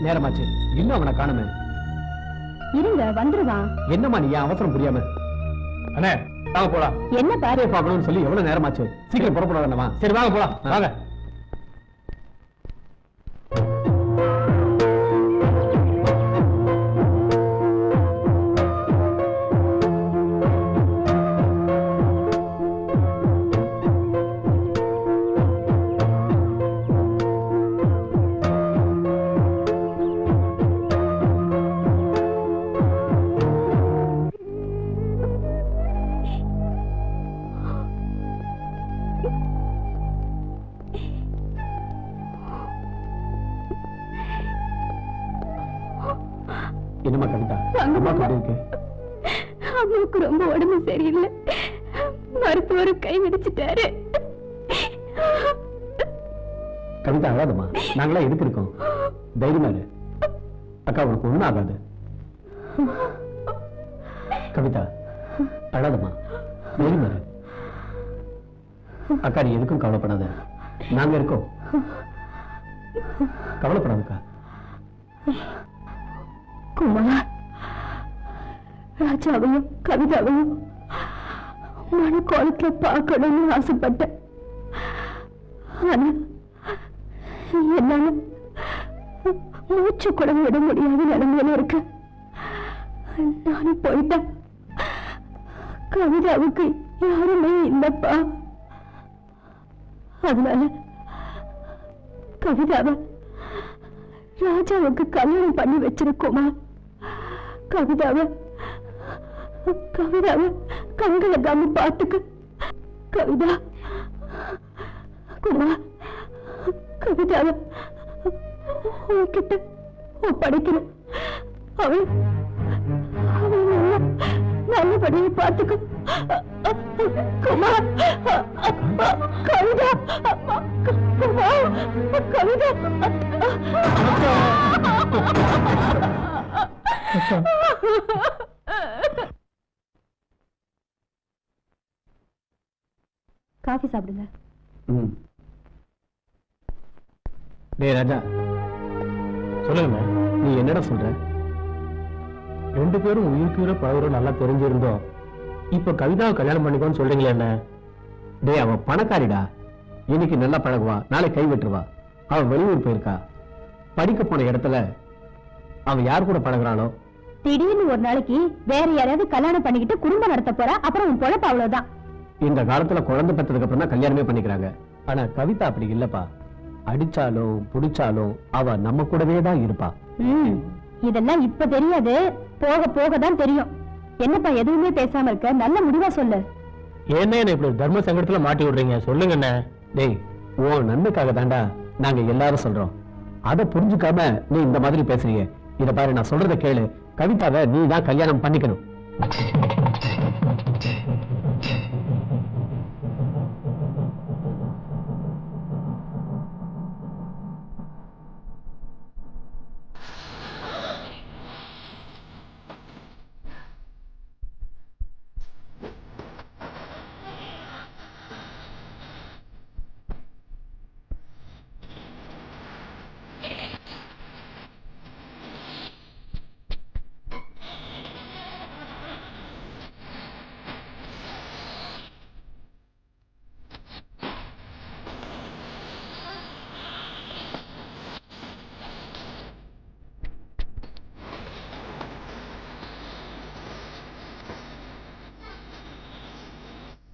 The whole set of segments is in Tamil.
நேரமாச்சு, இன்னும் அவனை காணுமே. இருங்க, வந்துருவான். என்னம்மா நீ அவசரம் புரியாம? அண்ணே வாங்க போலாம். என்ன பாரு பார்க்கணும்னு சொல்லி எவ்வளவு நேரமாச்சு, சீக்கிரம் புறப்பட வேண்டாமா? சரி வாங்க போலாம், வாங்க. என்னமா கவிதா, அம்மாவுக்கு ரொம்ப உடம்பு சரியில்லை, மருத்துவர் கை விடிச்சிட்டாரு. கவிதா அழாதம்மா, நாங்களா எதுக்கு இருக்கோம், தைரியமா இரு. அக்கா உனக்கு ஒண்ணும் ஆகாது. கவிதா அழாதம்மா, தைரியமா இரு. அக்கா நீ எதுக்கும் கவலைப்படாத, நாங்க இருக்கோம். கவலைப்படாதக்கா. குமார், ராஜாவையும் கவிதாவையும் மனக்கோலத்துல பார்க்கணும்னு ஆசைப்பட்டேன். ஆனா என்னால மூச்சு கூட விட முடியாத நிலைமையில இருக்கு. நானும் போயிட்டேன். கவிதாவுக்கு யாருமே இல்லப்பா. அதனால கவிதாவை ராஜாவுக்கு கல்யாணம் பண்ணி வச்சிருக்கோமா? கவிதாவை கண்கலக்காம பாத்துக்க. கவிதா குமா, கவிதாவை உன்கிட்ட ஒப்படைக்கணும். அவள் நல்லபடியை பார்த்துக்க. குமா, கவிதா, குமா, கவிதா. காஃபி சாப்பிடுங்க. டேய் ராஜா, சொல்லுங்க. நீ என்னடா சொல்ற? ரெண்டு பேரும் உயிருக்கு உயிரை பழகுறோம் நல்லா தெரிஞ்சிருந்தோம், இப்ப கவிதாவை கல்யாணம் பண்ணிக்கோன்னு சொல்றீங்களே என்ன? டேய் அவன் பணக்காரிடா, இன்னைக்கு நல்லா பழகுவா, நாளை கை விட்டுருவா. அவன் வெளியூர் போயிருக்கா, படிக்க போன இடத்துல அவன் யார் கூட பழகுறானோ. திடீர்னு ஒரு நாளைக்கு வேற யாராவது கல்யாணம் பண்ணிக்கிட்டு குடும்பம் நடத்த போறா, அப்புறம் உன் பொழப்பு அவ்வளவுதான். இந்த காலத்துல குழந்தை பெற்றதுக்கு அப்புறம் தான் கல்யாணமே பண்ணிக்கிறாங்க. ஆனா கவிதா அப்படி இல்லப்பா. அடிச்சாலும் புடிச்சாலும் அவ நம்ம கூடவே தான் இருப்பா. இதெல்லாம் இப்ப தெரியாது, போக போக தான் தெரியும். என்னப்பா எதுவுமே பேசாம இருக்க, நல்ல முடிவா சொல்லு. என்ன இப்படி தர்ம சங்கடத்துல மாட்டி விடுறீங்க, சொல்லுங்க என்ன? டேய் உன் நன்மைக்காக தாண்டா நாங்க எல்லாரும் சொல்றோம், அதை புரிஞ்சுக்காம நீ இந்த மாதிரி பேசுறீங்க. இத பாரு, நான் சொல்றத கேளு. கவிதாவை நீ தான் கல்யாணம் பண்ணிக்கணும்.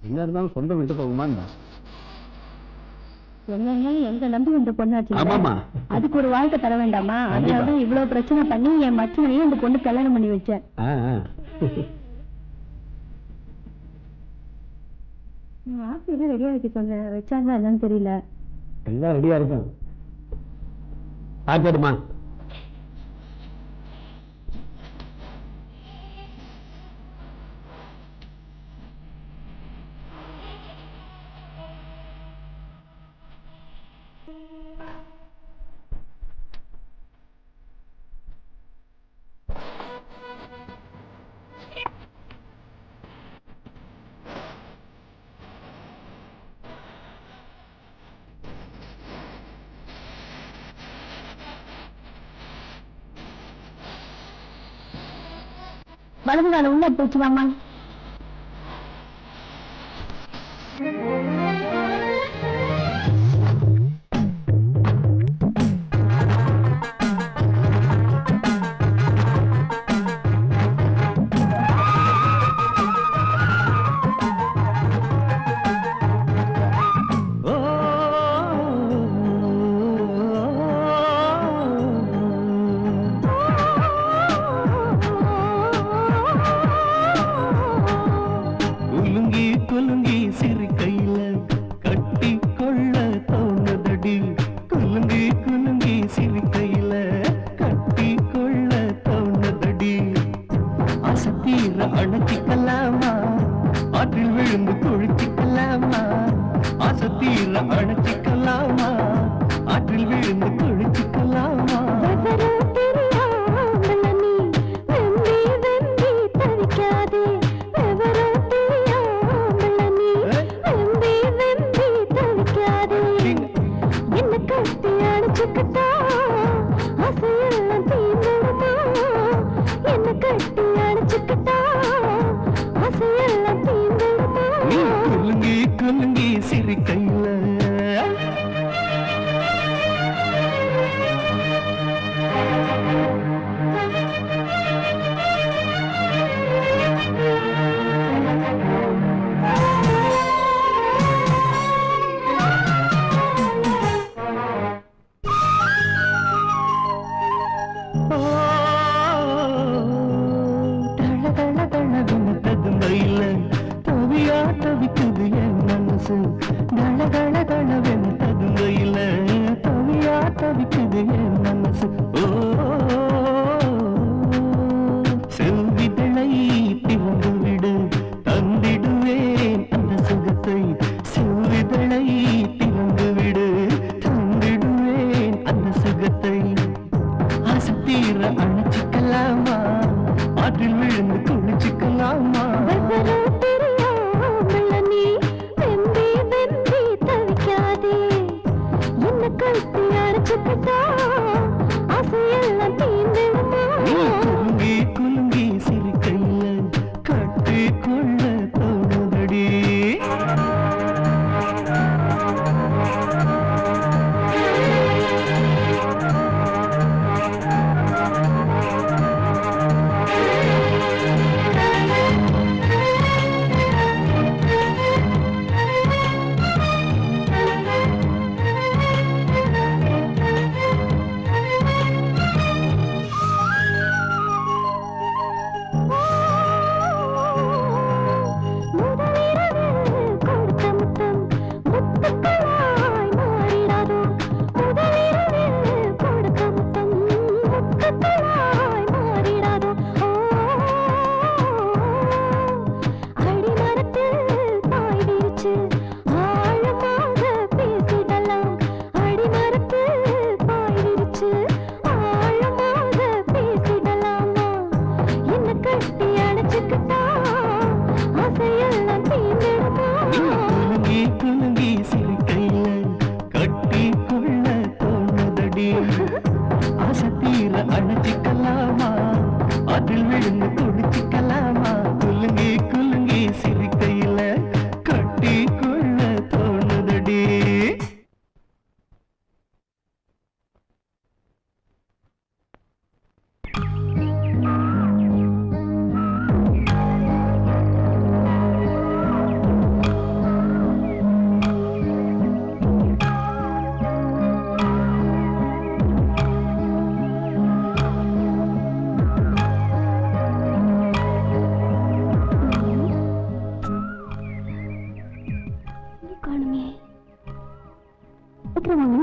என்ன இருந்தாலும் சொந்த வீட்டு போகுமா? எங்க நம்பி வந்த பொண்ணாச்சு, ஆமாமா, அதுக்கு ஒரு வாழ்க்கை தர வேண்டாமா? அதனாலதான் இவ்வளவு பிரச்சனை பண்ணி என் மச்சனையும் அந்த பொண்ணு கல்யாணம் பண்ணி வச்சேன். ஆஃபீஸ் ரெடியா வைக்க சொன்னேன், வச்சாங்க என்னன்னு தெரியல. எல்லாம் ரெடியா இருக்கும். ஆச்சரியமா வலது கால உள்ள எடுத்து வச்சுவாமா.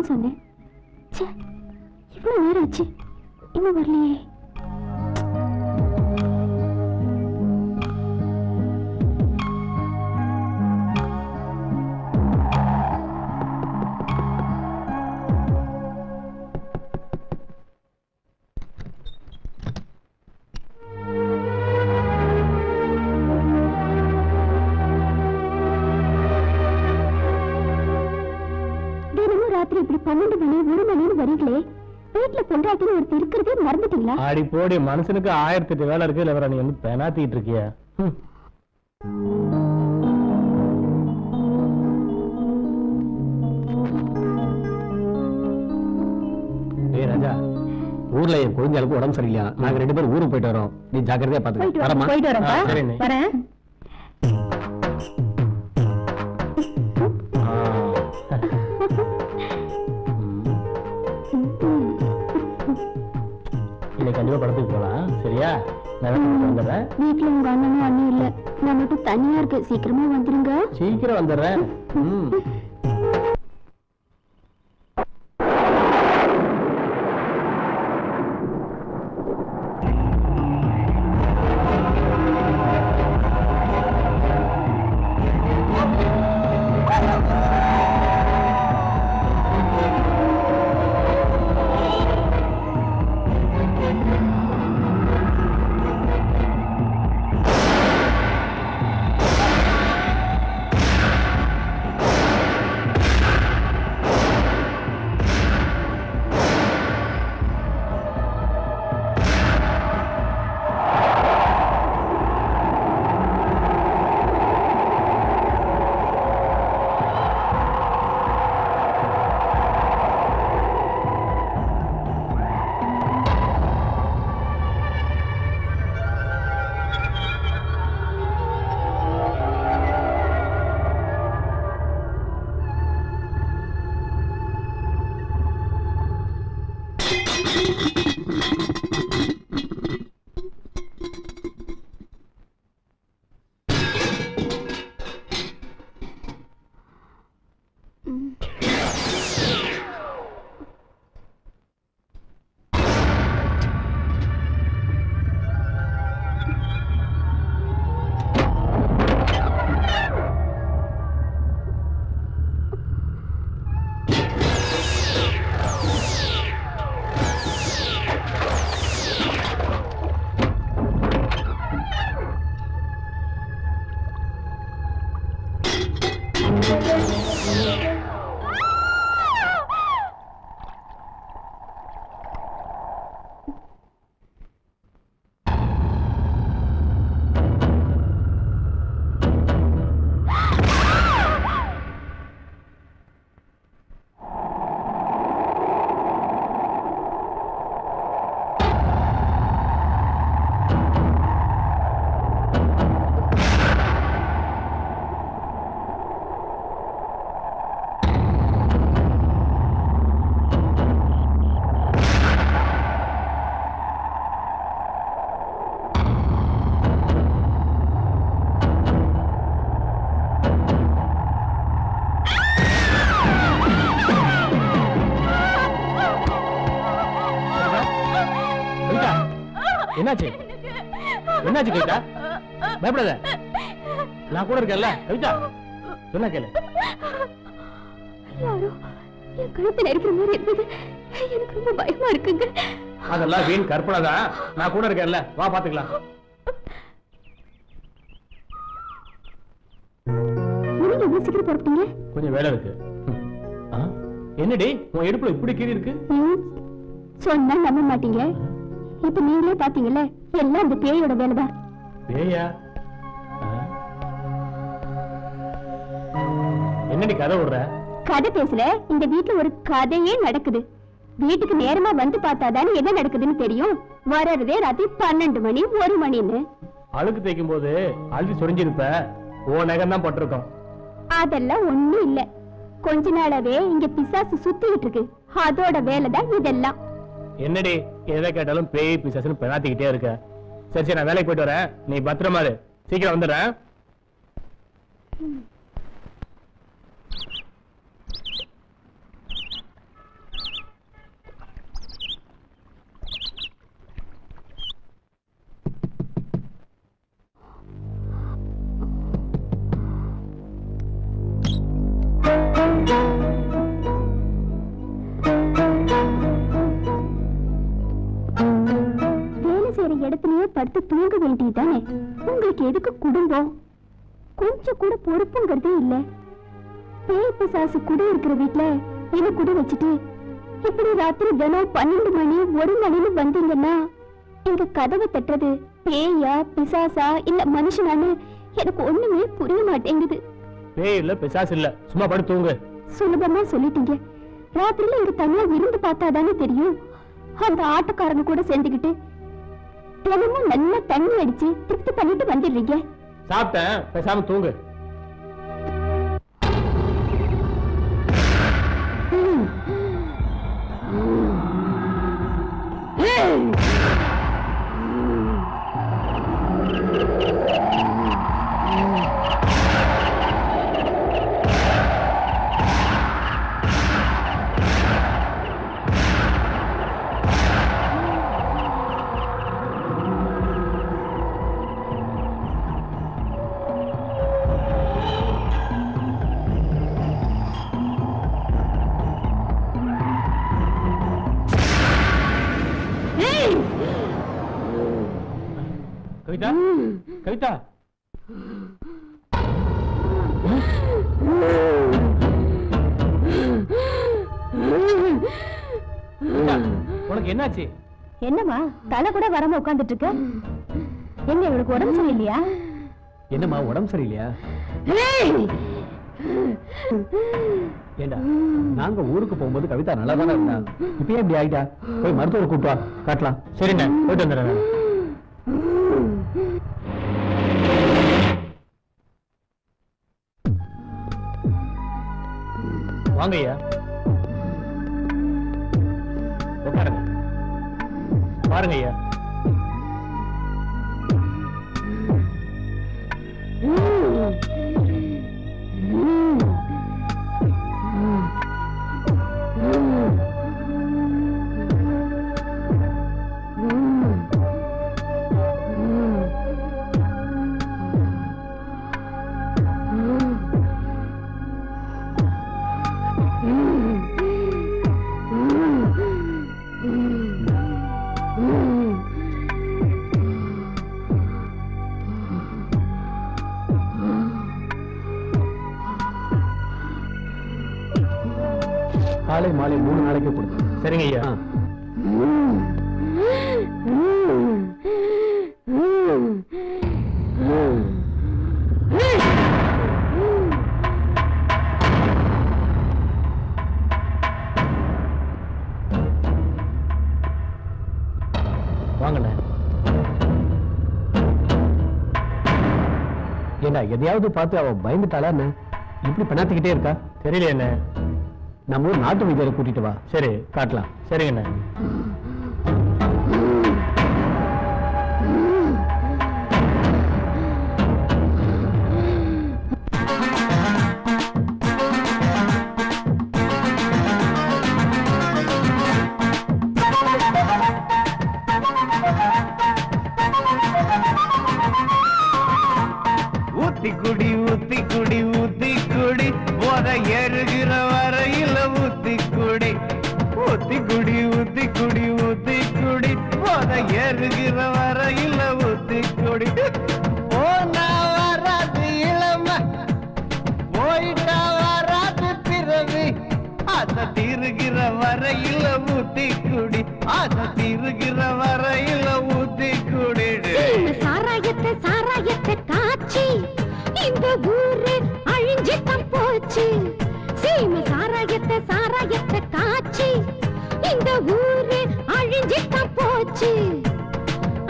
சொன்னேன். இவ்வளவு நேரம் ஆச்சு, இன்னும் வரலையே. இப்படி 12 மணி 1 மணின்னு வரீங்களே, வீட்டுல பொண்டாட்டின்னு ஒருத்தர் இருக்கிறதே மறந்துட்டீங்களா? ஆடி போடி, மனுஷனுக்கு 1008 வேலை இருக்கு. இல்ல நீ வந்து பெனாத்திட்டு இருக்கிய. ஏய் ராஜா, ஊர்ல என் குழந்தைகளுக்கு உடம்பு சரியில்லையா, நாங்க 2 பேரும் ஊருக்கு போயிட்டு வரோம். நீ ஜாக்கிரதையா பாத்துக்க. வரமா? போயிட்டு வரேன்ப்பா. சரி நீ. வரேன். இன்னைக்கு கண்டிப்பா படத்துக்கு போலாம். சரியா? நான் வந்துடுறேன். வீட்டுல உங்க அண்ணனும் அண்ணி இல்ல, நான் மட்டும் தனியா இருக்கு. சீக்கிரமா வந்துருங்க. சீக்கிரம் வந்துடுறேன். என்னாச்சு? என்னாச்சு கவிதா? பயப்படாத, நான் கூட இருக்கேன்ல. கவிதா சொன்னா கேளு. யாரோ என் கழுத்துல இருக்கிற மாதிரி இருந்தது. எனக்கு ரொம்ப பயமா இருக்குங்க. அதெல்லாம் வீண் கற்பனை தான். நான் கூட இருக்கேன்ல, வா பாத்துக்கலாம். சீக்கிரம் புறப்பட்டீங்க? கொஞ்சம் வேலை இருக்கு. என்னடி உன் இடுப்புல இப்படி கீறி இருக்கு? சொன்னா நம்ப மாட்டீங்க. இப்ப நீங்களே பாத்தீங்கல்ல, எல்லாம் அந்த பேயோட வேலைதான். பேயா? என்னடி கதை விடுற? கதை பேசல, இந்த வீட்டுல ஒரு கதையே நடக்குது. வீட்டுக்கு நேரமா வந்து பார்த்தாதானே என்ன நடக்குதுன்னு தெரியும். வர்றதே ராத்திரி 12 மணி 1 மணின்னு. அழுக்கு தேய்க்கும் போது அழுதி சொரிஞ்சிருப்ப, ஓ நகம் தான் பட்டிருக்கோம். அதெல்லாம் ஒண்ணும் இல்ல. கொஞ்ச நாளாவே இங்க பிசாசு சுத்திட்டு இருக்கு. அதோட வேலைதான் இதெல்லாம். என்னடி எதை கேட்டாலும் பேய் பிசாசுன்னு பெனாத்திக்கிட்டே இருக்க. சரி சரி, நான் வேலைக்கு போயிட்டு வரேன். நீ பத்திரமா இரு, சீக்கிரம் வந்துடுறேன். இடத்துலயே படுத்து தூங்க வேண்டியதானே. உங்களுக்கு எதுக்கு குடும்பம்? கொஞ்சம் கூட பொறுப்புங்கிறதே இல்ல. பேய் பிசாசு குடி இருக்கிற வீட்டுல என்ன குடி வச்சுட்டு இப்படி ராத்திரி தினம் 12 மணி 1 மணின்னு வந்தீங்கன்னா எங்க கதவை தட்டுறது பேயா பிசாசா இல்ல மனுஷனான்னு எனக்கு ஒண்ணுமே புரிய மாட்டேங்குது. பேய் இல்ல பிசாசு இல்ல, சும்மா படுத்து தூங்கு. சுலபமா சொல்லிட்டீங்க. ராத்திரில இங்க தனியா இருந்து பார்த்தாதானே தெரியும். அந்த ஆட்டக்காரங்க கூட சேர்ந்துக்கிட்டு தினமும் நல்லா தண்ணி அடிச்சு திருப்தி பண்ணிட்டு வந்துடுறீங்க. சாப்பிட்டேன், பேசாம தூங்கு. கவிதா, கவிதா, உனக்கு என்னாச்சு? என்னமா தலை கூட வராம உட்கார்ந்துட்டு இருக்க? எங்க இவளுக்கு உடம்பு சரியில்லையா? என்னம்மா உடம்பு சரியில்லையா? ஏண்டா, நாங்க ஊருக்கு போகும்போது கவிதா நல்லா தானே இருந்தா, இப்பயே இப்படி ஆயிட்டா? போய் மருத்துவரை கூப்பிட்டு வா, காட்டலாம். சரிண்ணே, போயிட்டு வந்துடுறேன். வாங்க ஐயா, உட்காருங்க. பாருங்க ஐயா, காலை மாலை 3 நாளைக்கு கொடுங்க. சரிங்க ஐயா. வாங்கண்ணே. ஏண்டா, எதையாவது பார்த்து அவ பயந்துட்டாளா என்ன? இப்படி பண்ணாத்திக்கிட்டே இருக்கா? தெரியல என்ன. நம்ம ஊர் நாட்டு வைத்தியரை கூட்டிட்டு வா. சரி, காட்டலாம். சரிங்கண்ணே. ஊத்தி குடி ஊத்தி குடி ஊத்தி குடி போத ஏறுகிற வரையில ஊத்தி குடி ஊத்தி குடி ஊத்தி குடி ஊத்தி குடி போத ஏறுகிற வரையில ஊத்தி குடி. போனா வராது இளம, போயிட்டா வராது பிறவி, ஆசை தீருகிற வரையில ஊத்தி குடி, ஆசை தீருகிற வரையில ஊத்தி குடி. சாராயத்தை சாராயத்தை காட்சி இந்த ஊரு அழிஞ்சித்தான் போச்சு. சீம சாராயத்தை சாராயத்தை காட்சி இந்த ஊரு அழிஞ்சித்தான் போச்சு.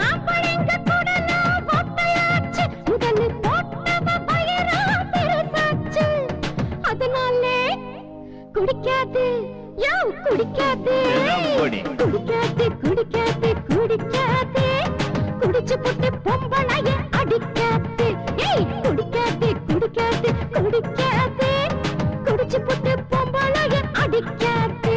அப்படிங்க குடலா ஒத்தையாச்சு, முதல்ல போட்டவ பயரா பெருசாச்சு. அதனாலே குடிக்காது யோ குடிக்காது, குடிக்காது குடிக்காது குடிக்காது, குடிச்சு போட்டு பொம்பளைய அடிக்காது. ஏய் குடிக்காது குடிக்காது குடிக்காது, குடிச்சு போட்டு பொம்பளைய அடிக்காது.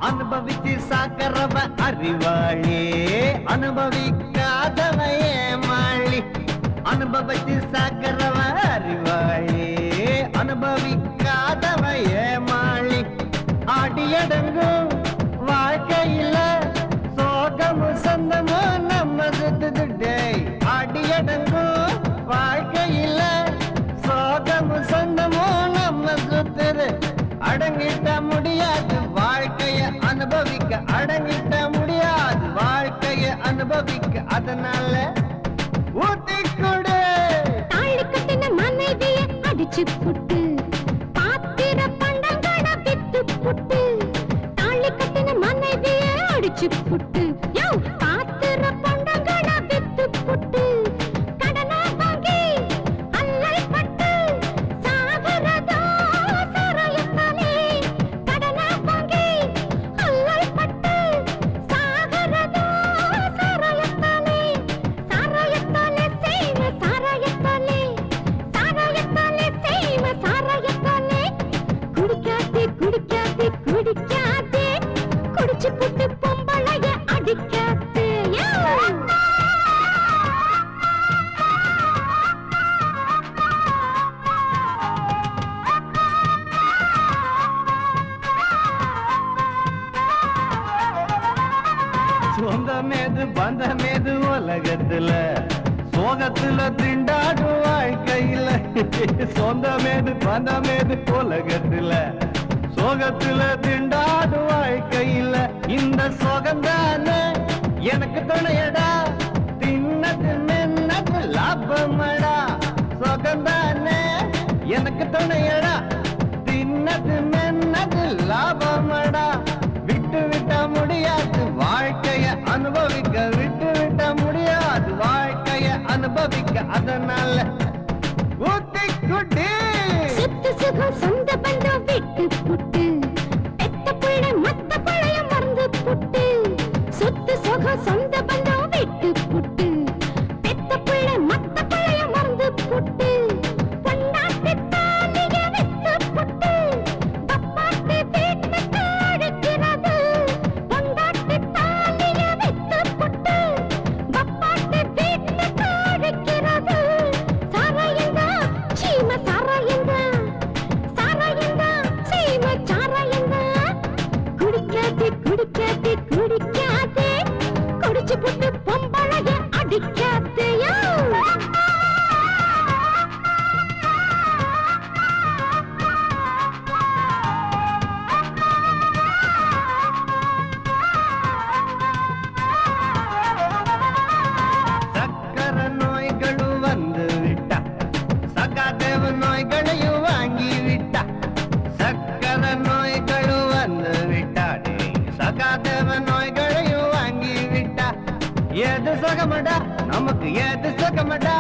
அனுபவிச்சு சாக்கரவ அறிவாளி, அனுபவிக்காதவ ஏமாளி. அனுபவிச்சு சாக்கரவ அறிவாளி, அனுபவிக்காதவ ஏமாளி. ஆடியடங்கும் வாழ்க்கையில சுத்துது டேய் அடியடங்கும் வாழ்க்கையில சோகமும் சொந்தமும் நம்ம சுத்துது அடங்கிட்ட முடியாது வாழ்க்கைய அனுபவிக்க அடங்கிட்ட முடியாது வாழ்க்கைய அனுபவிக்க அதனால ஊத்தி கொடு தாலி கட்டின மனைவிய அடிச்சு புட்டு பாத்திர பண்டங்கட வித்து புட்டு தாலி கட்டின மனைவிய அடிச்சு புட்டு யோ பாத்திர பண்டங்கட வித்து புட்டு கடனா வாங்கி அல்லல் பட்டு சாகரதோ சரயத்தாலே கடனா வாங்கி அல்லல் பட்டு சாகரதோ சரயத்தாலே சாரயத்தாலே செய்வ சாரயத்தாலே சாரயத்தாலே செய்வ சாரயத்தாலே குடிக்காதே குடிக்காதே குடிக்காதே குடிச்சு புட்டு பொம்பளைய அடிக்காதே சொந்தமேது பந்தமேது உலகத்துல சோகத்துல திண்டாடும் வாழ்க்கையில சொந்தமேது பந்தமேது உலகத்துல சோகத்துல திண்டாடும் வாழ்க்கையில இந்த சோகந்தானே எனக்கு துணையடா தின்னது மென்னது லாபமடா சோகந்தானே எனக்கு துணையடா தின்னது மென்னது லாபமடா விட்டு விட்ட முடியாது வாழ்க்கைய அனுபவிக்க விட்டு விட்ட முடியாது வாழ்க்கைய அனுபவிக்க அதனால ஊத்தி குடி சுத்து சுகம் சொந்த பந்தம் விட்டு புட்டு பெத்த பிள்ளை மத்த பிள்ளைய மறந்து புட்டு சுத்து சுகம் சொந்த பந்தம் விட்டு புட்டு பெத்த பிள்ளை மத்த பிள்ளைய மறந்து புட்டு பொண்டாட்டி தாலிய வித்து புட்டு பப்பாட்டி வீட்டுக்கு அழைக்கிறது பொண்டாட்டி தாலிய வித்து புட்டு பப்பாட்டி வீட்டுக்கு அழைக்கிறது சாராயந்தா சீம சாராயந்தா சாராயந்தா சீம சாராயந்தா குடிக்காதே குடிக்காதே குடிக்காதே குடிச்சு புட்டு பொம்பளைய அடிக்காதேயோ சக்கர நோய்களும் வந்து விட்டா சகாதேவ நோய்களையும் வாங்கி விட்டா சக்கர நோய்களும் வந்து விட்டா சகாதேவ நோய்களையும் வாங்கி விட்டா ஏது சுகமடா நமக்கு ஏது சுகமடா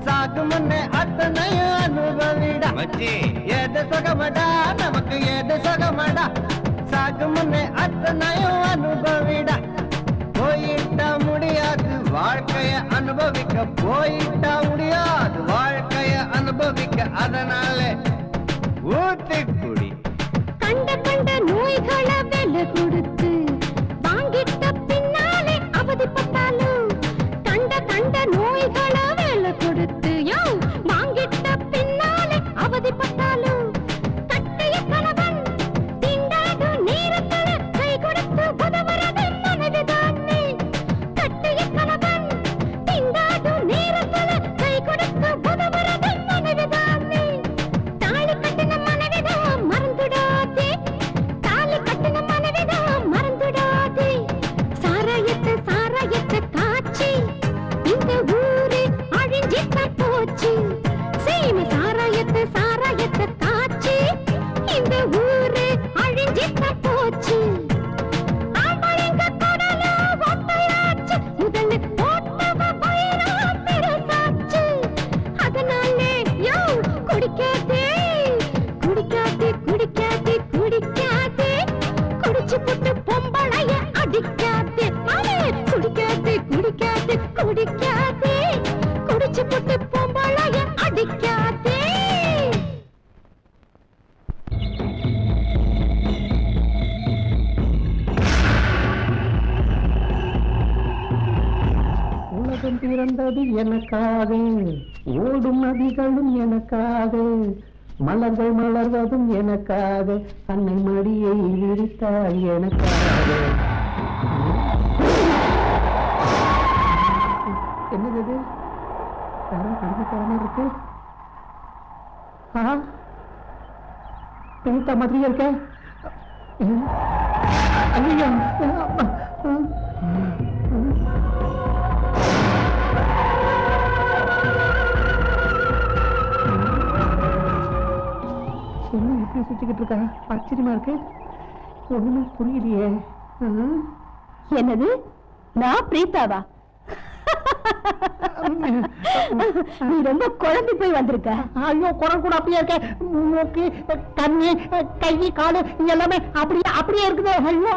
சாகு முன்னே அத்தனையும் அனுபவிடா மச்சி ஏது சுகமடா நமக்கு ஏது சுகமடா சாகு முன்னே அத்தனையும் அனுபவிடா போயிட்டா முடியாது வாழ்க்கைய அனுபவிக்க போயிட்டா முடியாது வாழ்க்கைய அனுபவிக்க அதனால ஊத்தி குடி கண்ட கண்ட நோய்களை விலை கொடுத்து வாங்கிட்ட பின்னாலே அவதிப்பட்டாலும் கண்ட கண்ட நோய்களை விலை கொடுத்து யோ வாங்கிட்ட பின்னாலே அவதிப்பட்டாலும் கட்டைய கணவன் திண்டாடும் நேரத்துல கை கொடுத்து உதவுறது மனைவிதானே கட்டைய கணவன் திண்டாடும் நேரத்துல கை கொடுத்து உதவுறது மனைவிதானே தாலி கட்டின மனைவிதான் மறந்துடாதே தாலி கட்டின மனைவிதான் மறந்துடாதே சாராயத்தை சாராயத்தை காய்ச்சி இந்த ஊரு அழிஞ்சித்தான் போச்சு சீமை சாராயத்தை சாராயத்தை காய்ச்சி இந்த ஊரு அழிஞ்சித்தான் போச்சு ஆம்பளைங்க குடல ஒட்டையாச்சு முதல்ல போட்டவ வயிறா பெருசாச்சு அதனாலே யோ குடிக்காதே குடிக்காதே குடிக்காதே குடிக்காதே குடிச்சு புட்டு பொம்பளைய அடிக்காதே மாமே குடிக்காதே குடிக்காதே குடிக்காதே குடிச்சு புட்டு பொம்பளைய அடிக்காதே உலகம் பிறந்தது எனக்காக ஓடும் நதிகளும் எனக்காக மலர்கள் மலர்வதும் எனக்காக அன்னை மடியை விரித்தாய் எனக்காக என்னது இது? யாரும் கடந்து போற மாதிரி இருக்கு. பிரீதா மாதிரியே இருக்க. ஐயோ, என்ன இப்படி சுத்திக்கிட்டு இருக்கா? ஆச்சரியமா இருக்கு. ஒண்ணுமே புரியலையே. என்னது? நான் பிரீதாவா? நீ ரொம்ப குழம்பி போய் வந்திருக்க. ஐயோ, குரல் கூட அப்படியே இருக்க. மூக்கு, கண்ணு, கை, காலு எல்லாமே அப்படியே அப்படியே இருக்குது. ஐயோ,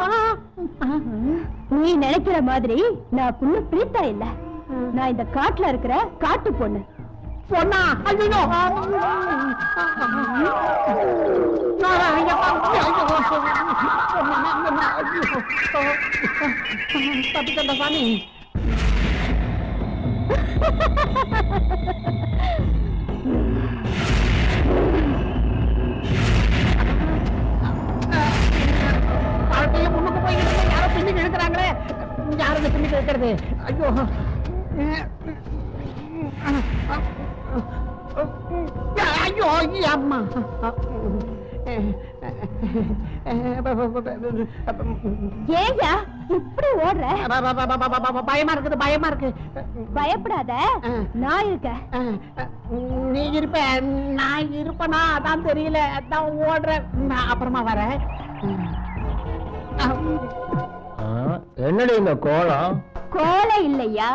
நீ நினைக்கிற மாதிரி நான் புண்ணு பிரீதா இல்ல. நான் இந்த காட்டுல இருக்கிற காட்டு பொண்ணு. பொண்ணா? ஐயோ, தப்பிச்சண்ட சாமி. வாழ்க்கையை முன்னுக்கு போய்கிட்டு யாரோ பின்னுக்கு இழுக்கிறாங்களே. யாரும் பின்னுக்கு இழுக்கிறது? ஐயோ, ஐயோ, அம்மா. ஏயா இப்படி ஓடுற? பயமா இருக்குது, பயமா இருக்கு. பயப்படாத, நான் இருக்கேன். நீ இருப்ப, நான் இருப்பனா? அதான் தெரியல, அதான் ஓடுறேன். நான் அப்புறமா வரேன். என்னடி இந்த கோலம்? கோலம் இல்லையா,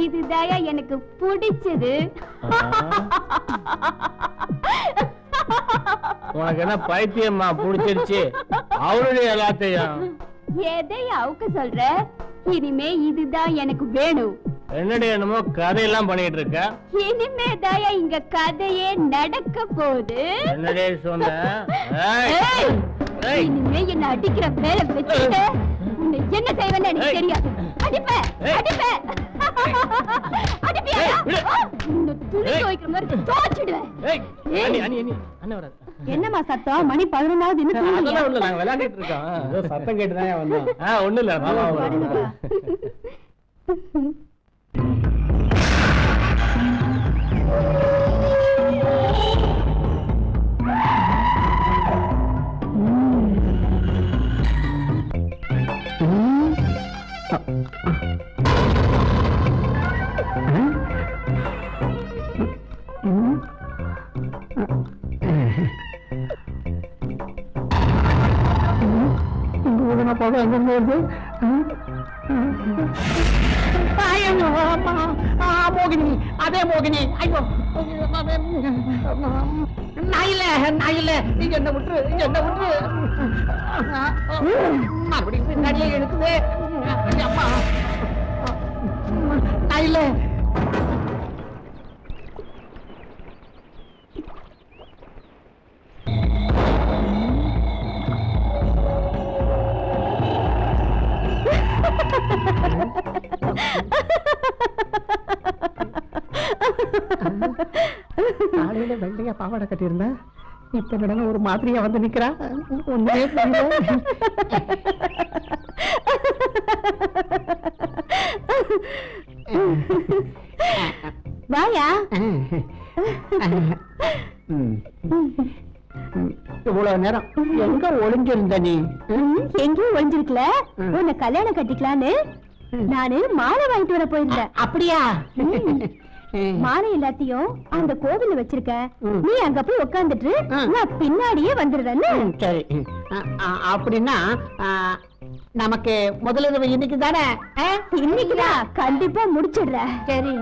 இதுதான் எனக்கு பிடிச்சது. உனக்கு என்ன பைத்தியமா புடிச்சிருச்சு? அவருடைய எல்லாத்தையும் எதை அவுக்க சொல்ற? இனிமே இதுதான் எனக்கு வேணும். என்னடி என்னமோ கதையெல்லாம் பண்ணிட்டு இருக்க? இனிமே தாயா இங்க கதையே நடக்க போகுது. என்னடி சொன்ன? இனிமே என்ன அடிக்கிற வேலை வச்சுட்டு உன்னை என்ன செய்வேன்னு எனக்கு தெரியாது. அடிப்ப அடிப்ப அடிப்பியா? உன்னை துணி துவைக்கிற மாதிரி துவைச்சிடுவேன். என்னம்மா சத்தம்? மணி 11 இன்னும் அதெல்லாம் இல்ல, நாங்க விளையாடிட்டு இருக்கோம். சத்தம் கேட்டுதான் வந்தோம். ஒண்ணு இல்ல. மோகினி, அதே மோகினி. ஐயோ, நாயில நாயில, நீங்க என்ன விட்டு என்ன விட்டு மறுபடியும் பின்னாடியே எடுக்குது. அம்மா, நாயில. காலையில வெள்ளையா பாவாடை கட்டியிருந்தா, இப்ப நடன ஒரு மாதிரியா வந்து நிக்கிறா. ஒண்ணுமே புரியல. வாயா. இவ்வளவு நேரம் எங்க ஒளிஞ்சிருந்த நீ? எங்கேயும் ஒளிஞ்சிருக்கல. உன்னை கல்யாணம் கட்டிக்கலான்னு நானு மாலை வாங்கிட்டு வர போயிருந்தேன். அப்படியா? மாலை எல்லாத்தையும் அந்த கோவில்ல வச்சிருக்க. நீ அங்க போய் உட்காந்துட்டு நான் பின்னாடியே வந்துடுறேன்னு. சரி, அப்படின்னா நமக்கு முதலிரவு இன்னைக்கு தானே? இன்னைக்குதான் கண்டிப்பா முடிச்சிடுற. சரி.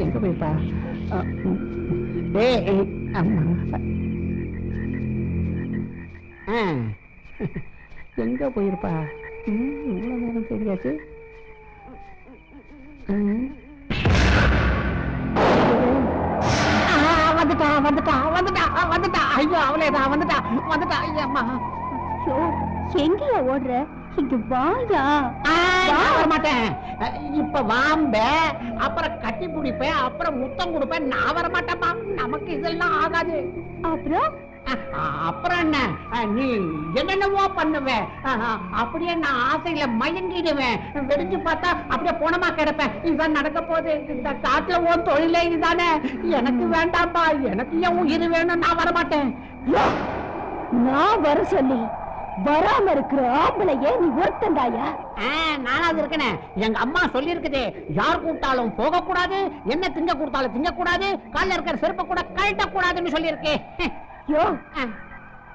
எங்க போய்ப்பா? எங்க போயிருப்பா? இவ்வளவு நேரம் தெரியாச்சு. வந்துட்டா வந்துட்டா வந்துட்டா வந்துட்டா ஐயோ அவளேதான் வந்துட்டா வந்துட்டா ஐயம்மா ஐயோ, எங்கேயா ஓடுற? இங்க வாயா. வர மாட்டேன். இப்ப வாம்ப அப்புறம் கட்டி பிடிப்பேன் அப்புறம் முத்தம் கொடுப்பேன். நான் வர மாட்டேன்ப்பா. நமக்கு இதெல்லாம் ஆகாது. அப்புறம் அப்புறம் என்ன, நீ என்னென்னவோ பண்ணுவேன். அப்படியே நான் ஆசையில மயங்கிடுவேன். வெடிச்சு பார்த்தா அப்படியே போனமா கிடப்பேன். இதுதான் நடக்க போகுது. இந்த காட்டுல உன் தொழிலே இதுதானே. எனக்கு வேண்டாம்ப்பா. எனக்கு என் உயிர் வேணும். நான் வரமாட்டேன். நான் வர சொல்லி வராம இருக்கிற ஆம்பளையே நீ ஒருத்தந்தாயா? நானாவது இருக்கனே. எங்க அம்மா சொல்லி இருக்குது, யார் கூப்பிட்டாலும் போக கூடாது, என்ன திங்க கொடுத்தாலும் திங்க கூடாது, கால்ல இருக்கிற செருப்ப கூட கழட்ட கூடாதுன்னு சொல்லி இருக்கேன். யோ,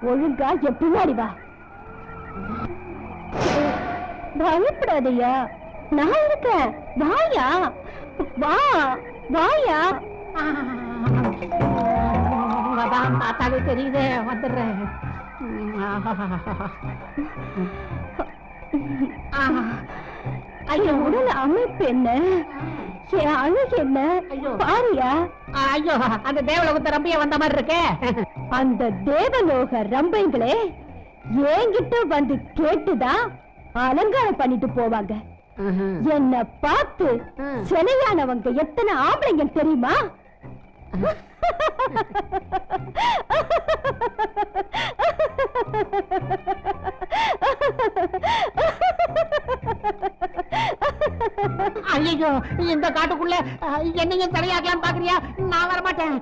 ஒழுங்கா என் பின்னாடி வா. பயப்படாதயா, நான் இருக்கேன். வாயா, வா வாயா. அதான் பார்த்தாலே தெரியுதே. வந்துடுறேன். ஐயோ, உடல் அமைப்பு என்ன, என் அழகு என்ன பாரியா. ஐயோ, அந்த தேவலோகத்தை ரம்பிய வந்த மாதிரி இருக்கே. அந்த தேவலோக ரம்பைங்களே என்கிட்ட வந்து கேட்டுதான் அலங்காரம் பண்ணிட்டு போவாங்க. என்ன பார்த்து சிலையானவங்க எத்தனை ஆம்பளைங்க தெரியுமா? ஐயோ, இந்த காட்டுக்குள்ள என்னையும் தலையாக்கலாம் பாக்குறியா? நான் வரமாட்டேன்.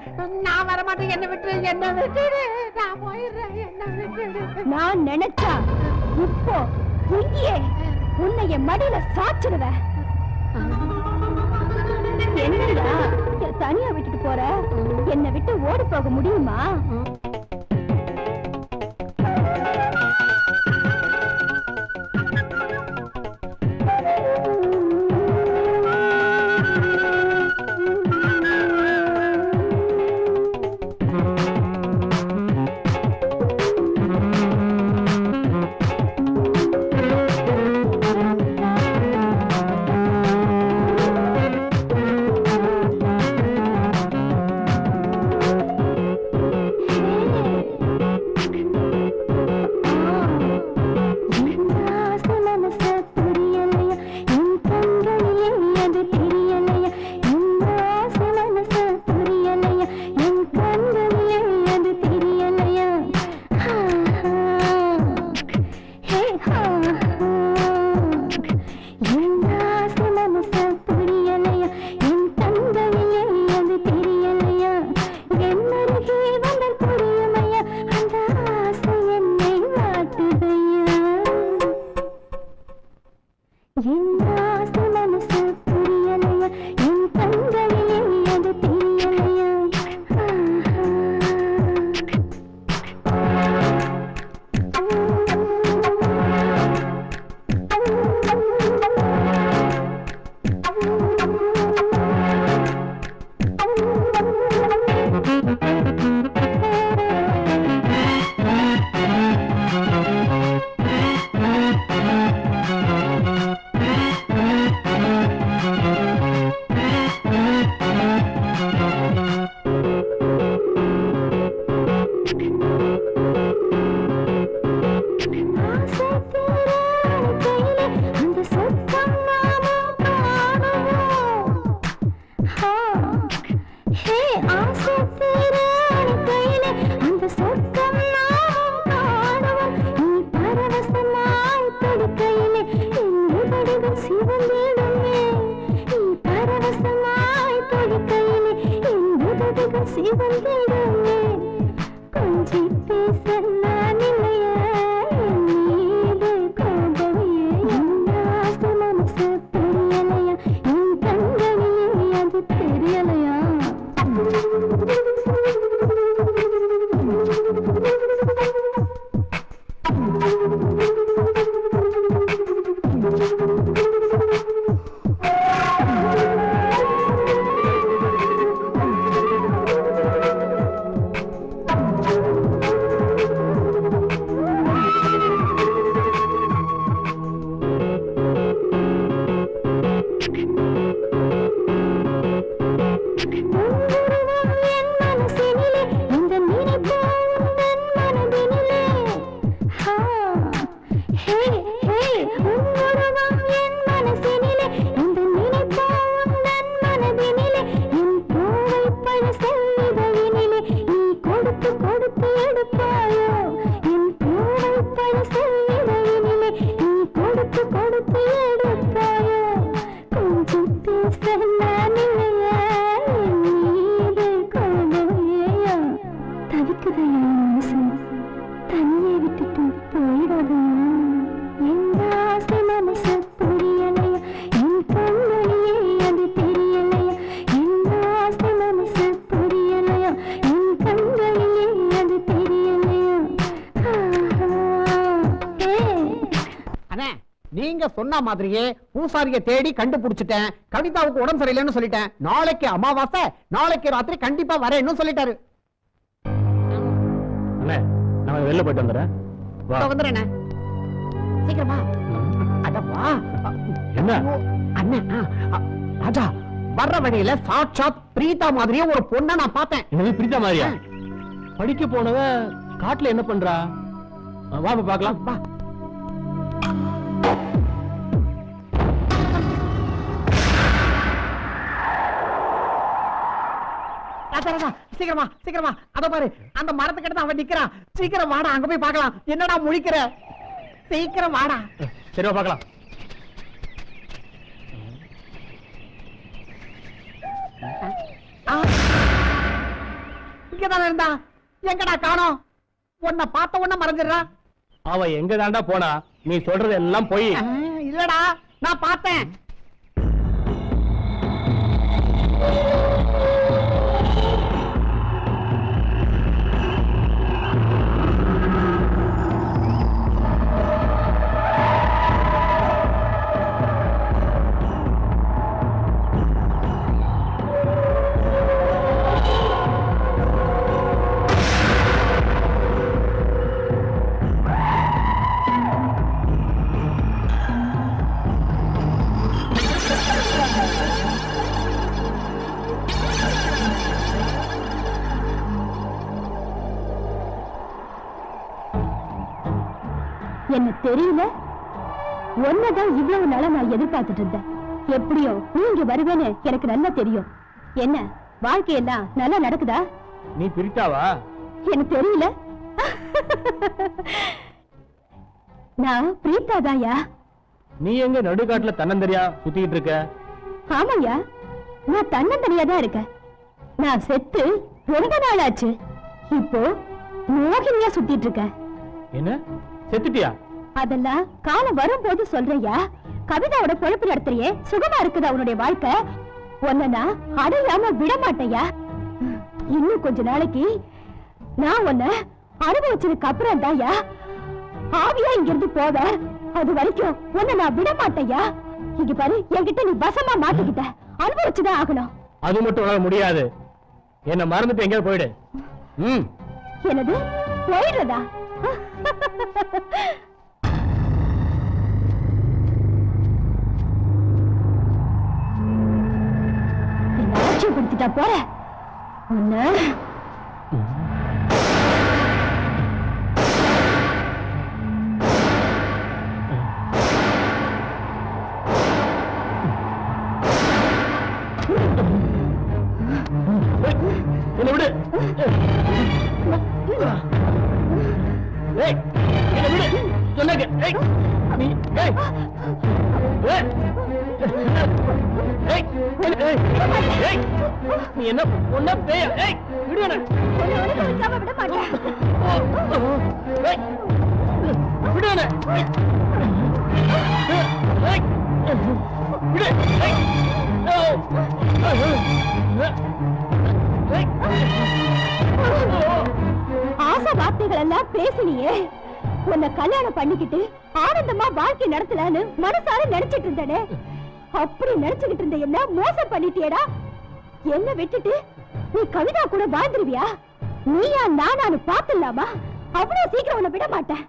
நான் வரமாட்டேன். என்ன விட்டு என்ன விட்டுடு. நான் போயிடுறேன். என்ன விட்டுடு. நான் நினைச்சா இப்போ இங்கேயே உன்னை என் மடியில சாச்சிடுவேன். என்னடா தனியா விட்டுட்டு போற? என்னை விட்டு ஓடி போக முடியுமா? தவிக்குது என் மனசு தனியே விட்டுட்டு போயிடாது என் ஆசை மனசு புரியலையா என் கண்மணியே அது தெரியலையா என் ஆசை மனசு புரியலையா என் கண்மணியே அது தெரியலையா அண்ணே நீங்க சொன்ன மாதிரியே பூசாரிய தேடி கண்டுபிடிச்சிட்டேன். கவிதாவுக்கு உடம்பு சரியில்லைன்னு சொல்லிட்டேன். நாளைக்கு அமாவாசை, நாளைக்கு ராத்திரி கண்டிப்பா வரேன்னு சொல்லிட்டாரு. அண்ணே நான் வெளில போயிட்டு வந்துடுறேன். வா. வந்துடுறேண்ணே, சீக்கிரமா. அட வா. என்ன அண்ணே ராஜா, வர்ற வழியில சாட்சாத் பிரீதா மாதிரியே ஒரு பொண்ணை நான் பார்த்தேன். என்னது பிரித்த மாதிரியா? படிக்க போனவ காட்டுல என்ன பண்றா? வா பாக்கலாம். வா. சீக்கிரமா சீக்கிரமா, அத பாரு, அந்த மரத்துக்கிட்ட அவன் நிக்கிறான். சீக்கிரம் வாடா, அங்க போய் பார்க்கலாம். என்னடா முழிக்கிற? சீக்கிரம் வாடா. சரிவா பார்க்கலாம். இங்கதானே இருந்தா, எங்கடா காணோம்? உன்னை பார்த்த உடனே மறைஞ்சிடறா. அவ எங்க தாண்டா போனா? நீ சொல்றது எல்லாம் போய். இல்லடா, நான் பார்த்தேன். என்ன தெரியல, ஒன்னதான் இவ்வளவு நாளா நான் எதிர்பார்த்துட்டு இருந்தேன். எப்படியோ நீங்க வருவேன்னு எனக்கு நல்லா தெரியும். என்ன வாழ்க்கையெல்லாம் நல்லா நடக்குதா? நீ பிரித்தாவா? எனக்கு தெரியல. நான் பிரீதாதாயா. நீ எங்க நடுக்காட்டுல தன்னந்தரியா சுத்திட்டு இருக்க? ஆமாயா, நான் தன்னந்தனியா தான் இருக்கேன். நான் செத்து ரொம்ப நாள் ஆச்சு. இப்போ மோகினியா சுத்திட்டு இருக்கேன். என்ன செத்துட்டியா? அதெல்லாம் காலம் வரும்போது சொல்றியா. கவிதாவோட பொழப்பு நடத்துறியே, சுகமா இருக்குது அவனுடைய வாழ்க்கை. உன்னை அடையாம விட மாட்டையா. இன்னும் கொஞ்ச நாளைக்கு நான் உன்னை அனுபவிச்சதுக்கு அப்புறம் தாயா ஆவியா இங்க இருந்து போவ. அது வரைக்கும் உன்னை நான் விட மாட்டையா. இங்க பாரு, என்கிட்ட நீ வசமா மாட்டிக்கிட்ட, அனுபவிச்சுதான் ஆகணும். அது மட்டும் உனக்கு முடியாது. என்ன மறந்துட்டு எங்க போயிடு. என்னது போயிடுறதா? ஆட்சியப்படுத்திட்டா போற உன்ன. என்ன விடு. என்ன விடு சொன்னாங்க. நீ நீ என்ன பொண்ண பேய? விடு. விட மாட்டேன். விடு. ஆசை வார்த்தைகள் எல்லாம் பேசினியே. உன்னை கல்யாணம் பண்ணிக்கிட்டு ஆனந்தமா வாழ்க்கை நடத்தலான்னு மனசார நினைச்சிட்டு இருந்தேனே. அப்படி நினைச்சுக்கிட்டு இருந்த என்ன மோசம் பண்ணிட்டியடா. என்ன விட்டுட்டு நீ கவிதா கூட வாழ்ந்துருவியா? நீயா நானு பாத்துலாமா? அவ்வளவு சீக்கிரம் உன்னை விட மாட்டேன்.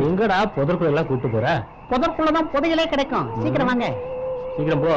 எங்கடா புதற்குள்ள எல்லாம் கூட்டு போற? புதற்குள்ளதான் புதையலே கிடைக்கும். சீக்கிரம் வாங்க. சீக்கிரம் போ.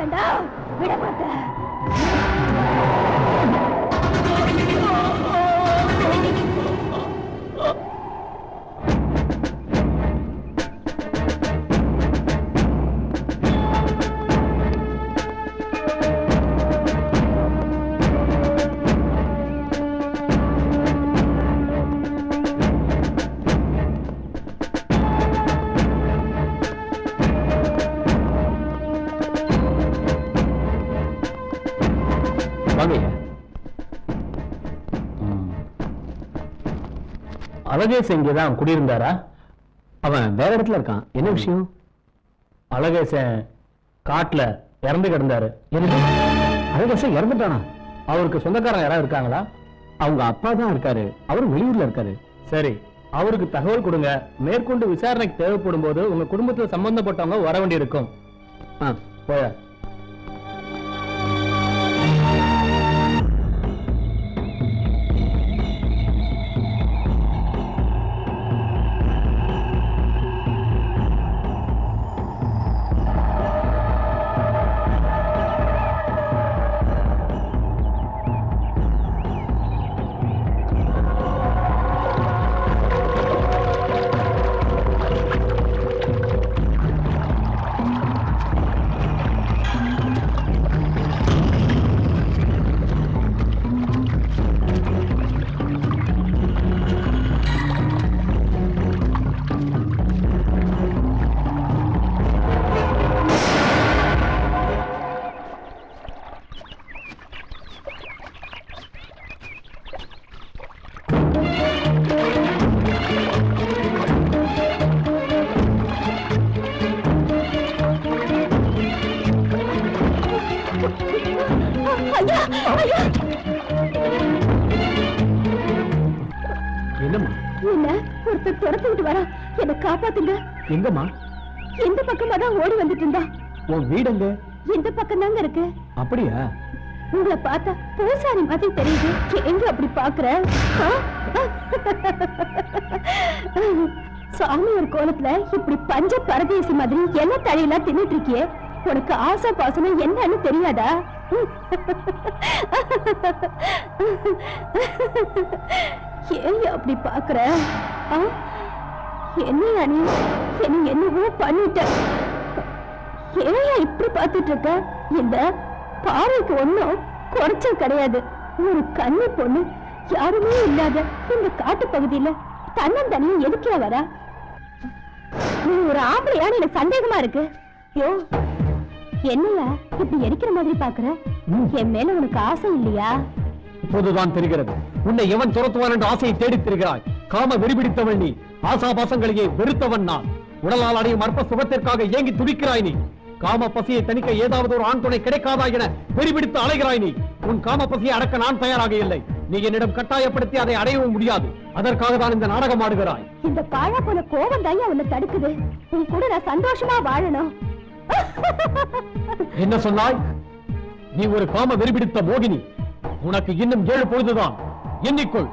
மாட்டேன்டா, விட மாட்டேன். அழகேசன் இங்கதான் குடியிருந்தாரா? அவன் வேற இடத்துல இருக்கான். என்ன விஷயம்? அழகேசன் காட்டுல இறந்து கிடந்தாரு. அழகேசன் இறந்துட்டானா? அவருக்கு சொந்தக்காரங்க யாராவது இருக்காங்களா? அவங்க அப்பா தான் இருக்காரு, அவரு வெளியூர்ல இருக்காரு. சரி, அவருக்கு தகவல் கொடுங்க. மேற்கொண்டு விசாரணைக்கு தேவைப்படும் போது உங்க குடும்பத்துல சம்பந்தப்பட்டவங்க வர வேண்டி இருக்கும். போய என்னம்மா? என்ன ஒருத்தர் துரத்துக்கிட்டு வரா, என்ன காப்பாத்துங்க. எங்கம்மா? இந்த பக்கமா தான் ஓடி வந்துட்டு இருந்தா. உன் வீடு எங்க? இந்த பக்கம் தாங்க இருக்கு. அப்படியா? உங்களை பார்த்தா பூசாரி மாதிரி தெரியுது. எங்க அப்படி பாக்குற? சாமியார் கோலத்துல இப்படி பஞ்ச பரதேசி மாதிரி என்ன தலையெல்லாம் தின்னுட்டு இருக்கியே, உனக்கு ஆசை பாசனம் என்னன்னு தெரியாதா? ஏன் அப்படி பாக்குற? என்னையா நீ என்ன என்னவோ பண்ணிட்ட? ஏயா இப்படி பார்த்துட்டு இருக்க? இந்த பாறைக்கு ஒண்ணும் குறைச்சல் கிடையாது. ஒரு கன்னி பொண்ணு யாருமே இல்லாத இந்த காட்டு பகுதியில தன்னந்தனியா எதுக்கே வரா? நீ ஒரு ஆம்பளையான்னு எனக்கு சந்தேகமா இருக்கு. யோ, என்னையா இப்படி எரிக்கிற மாதிரி பாக்குற? என் மேல உனக்கு ஆசை இல்லையா? இப்போதுதான் தெரிகிறது உன்னை எவன் துரத்துவான் என்று ஆசையை தேடித் திரிகிறாய். காம வெறிபிடித்தவன் நீ. ஆசாபாசங்களையே வெறுத்தவன் நான். உடலால் அடையும் அற்ப சுகத்திற்காக ஏங்கி துடிக்கிறாய் நீ. காம பசியை தணிக்க ஏதாவது ஒரு ஆண் துணை கிடைக்காதா என வெறிபிடித்து அலைகிறாய் நீ. உன் காம பசியை அடக்க நான் தயாராக இல்லை. நீ என்னிடம் கட்டாயப்படுத்தி அதை அடையவும் முடியாது. அதற்காக தான் இந்த நாடகம் ஆடுகிறாய். இந்த பாழா போல கோபம் தான் உன்னை தடுக்குது. உன் கூட நான் சந்தோஷமா வாழணும். என்ன சொன்னாய்? நீ ஒரு காம வெறிபிடித்த மோகினி. உனக்கு இன்னும் 7 பொழுதுதான். எண்ணிக்கொள்.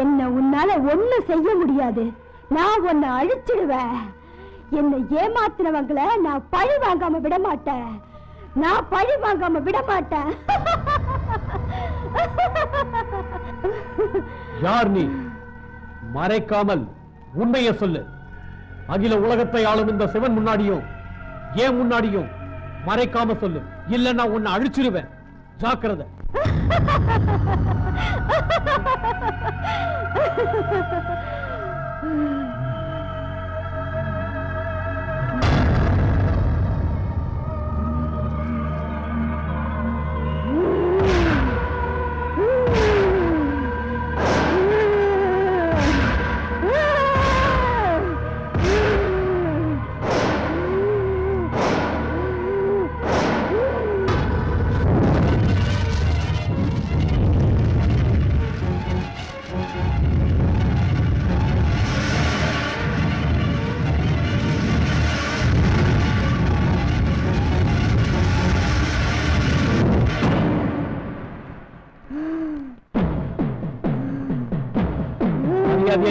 என்ன உன்னால ஒண்ணு செய்ய முடியாது. நான் உன்னை அழிச்சிடுவேன். என்னை ஏமாத்தினவங்களை நான் பழி வாங்காம விட மாட்டேன். நான் பழி வாங்காம விட மாட்டேன். யார் நீ? மறைக்காமல் உண்மையை சொல்லு. அகில உலகத்தை ஆளும் இந்த சிவன் முன்னாடியும் ஏன் முன்னாடியும் மறைக்காம சொல்லு. இல்லன்னா உன்னை அழிச்சிருவேன். ஜாக்கிரதை.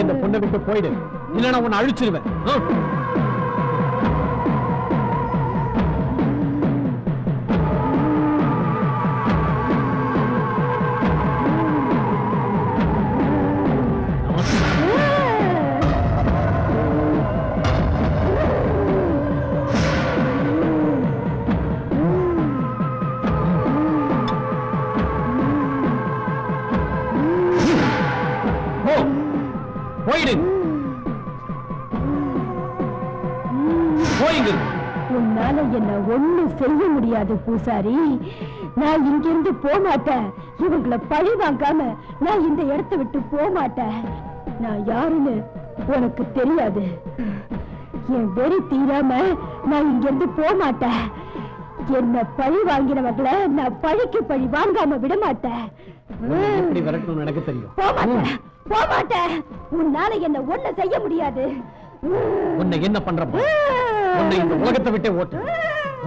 இந்த பொண்ணை விட்டு போயிடு. இல்லைன்னா உன்னை அழிச்சிருவேன். உன்னால என்ன ஒண்ணு செய்ய முடியாது பூசாரி. நான் இங்கிருந்து போக மாட்டேன். இவங்களை பழி வாங்காம நான் இந்த இடத்தை விட்டு போக மாட்டேன். நான் யாருன்னு உனக்கு தெரியாது. என் வெறி தீராம நான் இங்கிருந்து போக மாட்டேன். என்ன பழி வாங்கினவங்களை நான் பழிக்கு பழி வாங்காம விட மாட்டேன். எனக்கு தெரியும். போக மாட்டேன். உன்னால என்ன ஒண்ணு செய்ய முடியாது. உன்னை என்ன பண்றப்ப உன்னை இந்த உலகத்தை விட்டே ஓட்டு.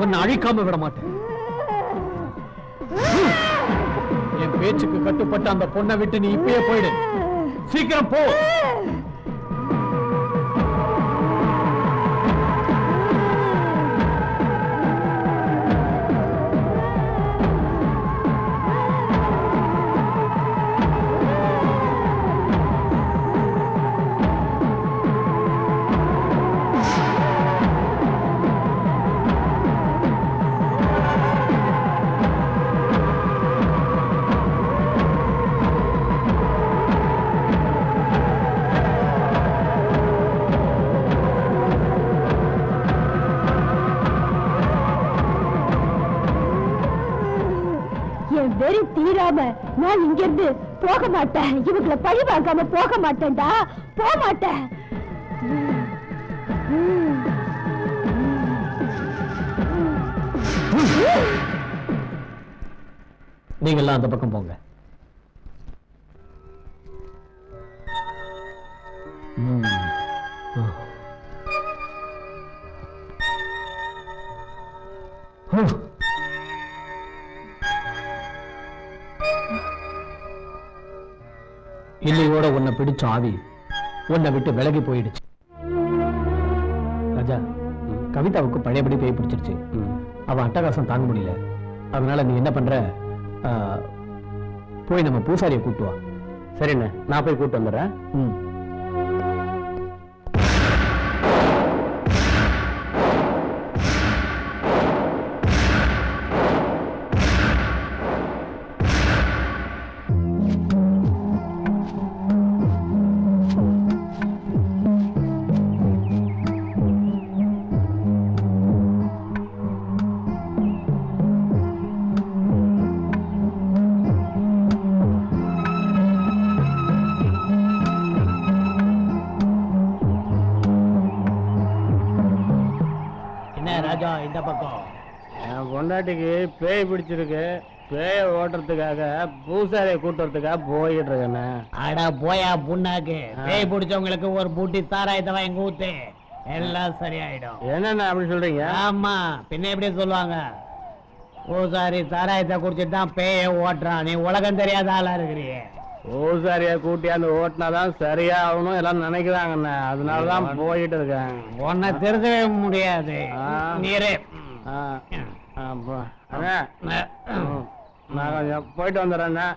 உன்னை அழிக்காம விட மாட்டேன். என் பேச்சுக்கு கட்டுப்பட்ட அந்த பொண்ணை விட்டு நீ இப்பயே போயிடு. சீக்கிரம் போ. வெறி தீராம நான் இங்கிருந்து போக மாட்டேன். இவங்களை பழி வாங்காம போக மாட்டேன்டா. போக மாட்டேன். நீங்க எல்லாம் அந்த பக்கம் போங்க. இல்லையோட உன்னை பிடிச்ச ஆவி உன்னை விட்டு விலகி போயிடுச்சு. ராஜா, கவிதாவுக்கு பழையபடி பேய் பிடிச்சிருச்சு. அவ அட்டகாசம் தாங்க முடியல. அதனால நீ என்ன பண்ற, போய் நம்ம பூசாரியை கூட்டு வா. சரிண்ணே, நான் போய் கூட்டு வந்துடுறேன். ராஜா, இந்த பக்கம் என் பொண்டாட்டிக்கு பேய் பிடிச்சிருக்கு. பேய ஓட்டுறதுக்காக பூசாரியை கூட்டுறதுக்காக போயிட்டு இருக்கேன்னு. அடா போயா புண்ணாக்கு. பேய் பிடிச்சவங்களுக்கு ஒரு பூட்டி தாராயத்தை வாங்கி ஊத்து, எல்லாம் சரியாயிடும். என்னென்ன அப்படி சொல்றீங்க? ஆமா, பின்ன எப்படி சொல்லுவாங்க. பூசாரி தாராயத்தை குடிச்சிட்டு தான் பேய ஓட்டுறான். நீ உலகம் தெரியாத ஆளா இருக்கிறியே. ஓசாரியா கூட்டியாந்து ஓட்டினாதான் சரியா ஆகணும் எல்லாம் நினைக்கிறாங்கண்ணே, அதனாலதான் போயிட்டு இருக்கேன். உன்னை திருத்தவே முடியாது. நீரே நான் கொஞ்சம் போயிட்டு வந்துடுறேண்ணே.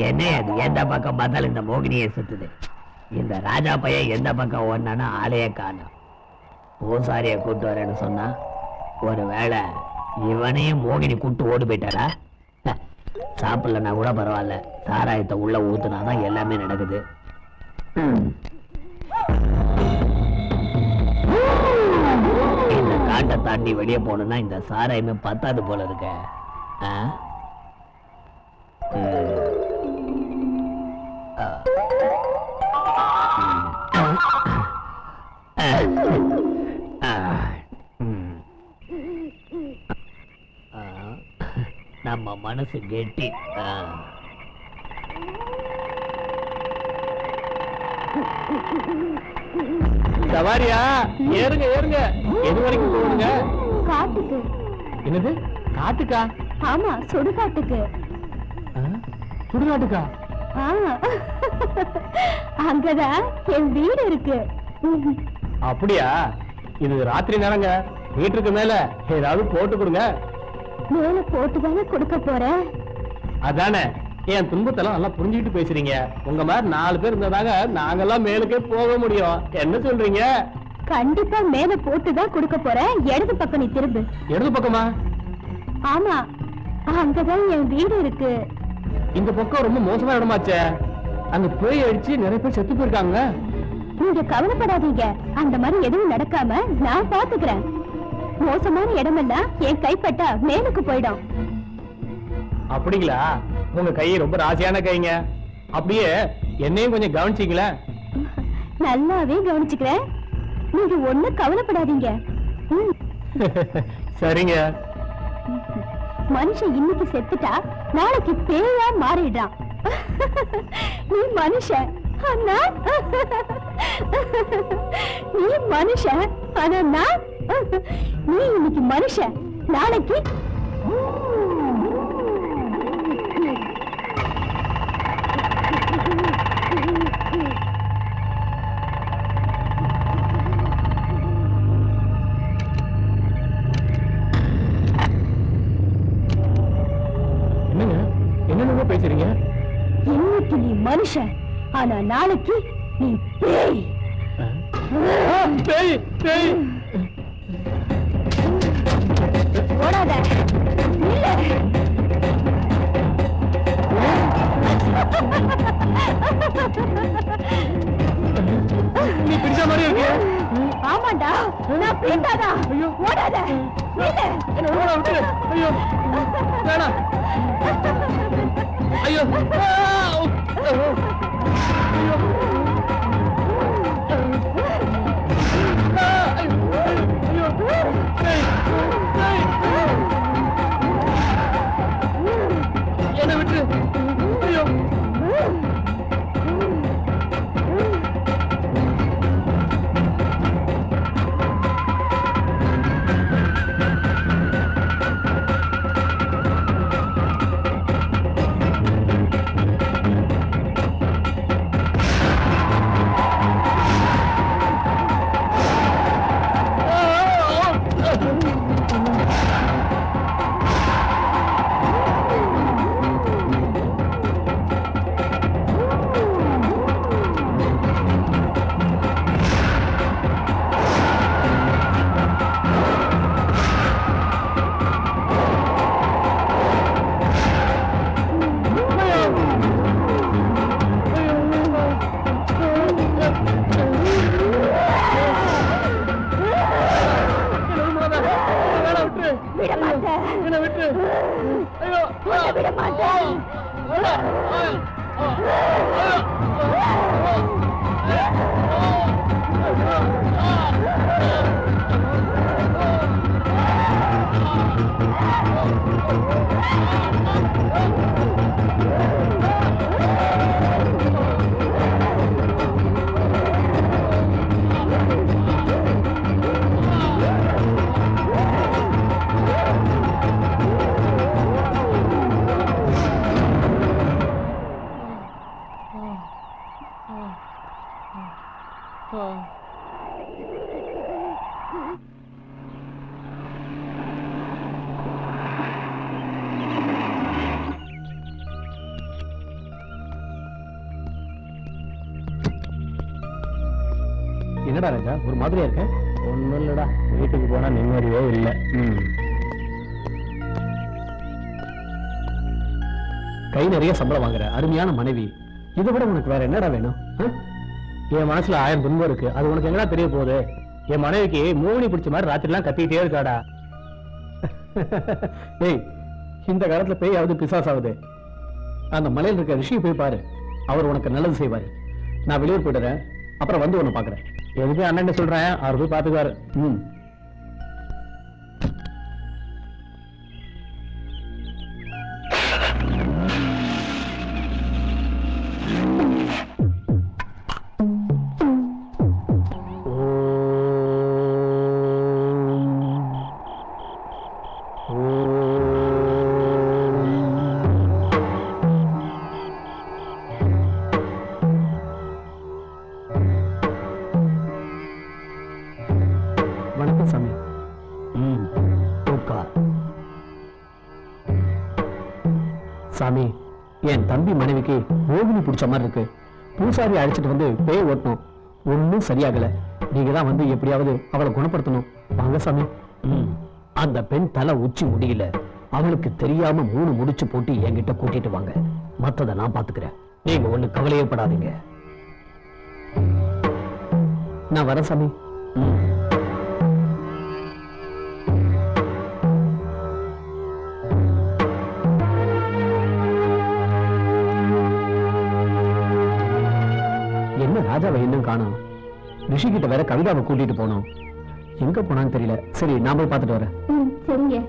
என்ன அது எந்த பக்கம் பார்த்தாலும் இந்த மோகினியை சுத்துது. இந்த ராஜா பையன் எந்த பக்கம் ஓடனானா ஆளையே காணும். பூசாரிய கூட்டு வரேன்னு சொன்னா ஒருவேளை இவனையும் மோகினி கூட்டு ஓடி போயிட்டாரா? சாப்பிடலன்னா கூட பரவாயில்ல, சாராயத்தை உள்ள ஊத்துனாதான் எல்லாமே நடக்குது. இந்த காட்டை தாண்டி வெளியே போனா இந்த சாராயமே பத்தாது போல இருக்க. நம்ம மனசு கெட்டி. சவாரியா? ஏறுங்க ஏறுங்க. எது வரைக்கும் போடுங்க? காட்டுக்கு. என்னது காட்டுக்கா? ஆமா, சுடுகாட்டுக்கு. சுடுகாட்டுக்கா? அங்கதான் என் வீடு இருக்கு. அப்படியா? இது ராத்திரி நேரங்க, வீட்டுக்கு மேல ஏதாவது போட்டு கொடுங்க. மேல போட்டுதானே கொடுக்க போறேன். அதானே, என் துன்பத்தெல்லாம் நல்லா புரிஞ்சுக்கிட்டு பேசுறீங்க. உங்க மாதிரி 4 பேர் இருந்ததாக நாங்கெல்லாம் மேலுக்கே போக முடியும். என்ன சொல்றீங்க? கண்டிப்பா மேல போட்டுதான் கொடுக்க போறேன். இடது பக்கம் நீ திரும்பு. இடது பக்கமா? ஆமா, அங்கதான் என் வீடு இருக்கு. இந்த பக்கம் ரொம்ப மோசமான இடமாச்சே. அங்க பேய் அடிச்சு நிறைய பேர் செத்து போயிருக்காங்க. நீங்க கவலைப்படாதீங்க, அந்த மாதிரி எதுவும் நடக்காம நான் பாத்துக்கிறேன். மோசமான இடமெல்லாம் என் கைப்பட்டா மேலுக்கு போயிடும். அப்படிங்களா? உங்க கை ரொம்ப ராசியான கைங்க. அப்படியே என்னையும் கொஞ்சம் கவனிச்சிங்களா? நல்லாவே கவனிச்சுக்கிறேன். நீங்க ஒண்ணு கவலைப்படாதீங்க. சரிங்க. மனுஷன் இன்னைக்கு செத்துட்டா நாளைக்கு பேயா மாறிடுறான். நீ மனுஷன் ஆனா நீ மனுஷன் ஆனா நான் நீ இன்னைக்கு மனுஷன், நாளைக்கு என்னென்ன பேசுறீங்க? இன்னைக்கு நீ மனுஷன் ஆனா நாளைக்கு நீ பேய். பேய் பேய். ஓடாத, இல்ல. நீ பிடிச்ச மாதிரி இருக்கு. ஆமாண்டா, நான் பிடிக்காதா. ஓடாத, இல்ல. என்ன ஓட விட்டு. ஐயோ வேணாம். ஐயோ என்ன விட்டு. ஐயோ விட மாட்டேன். என்னடா ராஜா ஒரு மாதிரியா இருக்க? ஒண்ணும் இல்லடா, வீட்டுக்கு போனா நிம்மதியே இல்லை. கை நிறைய சம்பளம் வாங்குற அருமையான மனைவி, இதை விட உனக்கு வேற என்னடா வேணும்? என் மனசுல 1000 துன்பம் இருக்கு, அது உனக்கு என்னடா தெரிய போகுது? என் மனைவிக்கு மோகினி பிடிச்ச மாதிரி ராத்திரி எல்லாம் கத்திக்கிட்டே இருக்காடா. ஏய், இந்த காலத்துல பேயாவது பிசாசாவது. அந்த மலையில் இருக்க ரிஷியை போய் பாரு, அவர் உனக்கு நல்லது செய்வாரு. நான் வெளியூர் போயிடுறேன், அப்புறம் வந்து உன்னை பாக்குறேன். எதுக்கு அண்ணன் சொல்றேன், அவர் போய் பாத்துக்காரு. வணக்கம் சாமி. சாமி, என் தம்பி மனைவிக்கு மோகினி பிடிச்ச மாதிரி இருக்கு. பூசாரி அழைச்சிட்டு வந்து பேய் ஓட்டணும், ஒன்னும் சரியாகல. நீங்க தான் வந்து எப்படியாவது அவளை குணப்படுத்தணும். வாங்க சாமி. அந்த பெண் தலை உச்சி முடியல, அவளுக்கு தெரியாம 3 முடிச்சு போட்டு என்கிட்ட கூட்டிட்டு வாங்க. மத்ததை நான் பாத்துக்கிறேன், நீங்க ஒண்ணு கவலையே படாதீங்க. நான் வரேன் சாமி. என்ன ராஜாவை இன்னும் காணோம்? ரிஷிகிட்ட வேற கவிதாவை கூட்டிட்டு போனோம், எங்க போனான்னு தெரியல. சரி, நான் போய் பார்த்துட்டு வரேன். சரிங்க.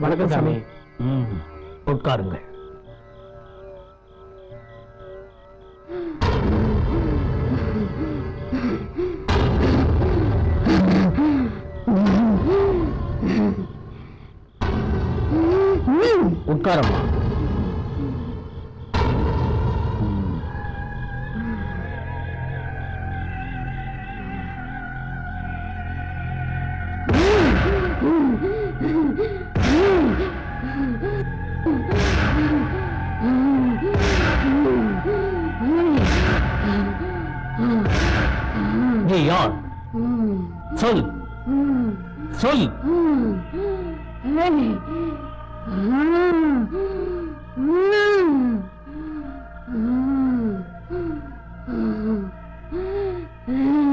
வணக்கம் சாமி. உட்காருங்கள். உட்காரம்மா. நீ யார்? சொல் சொல்.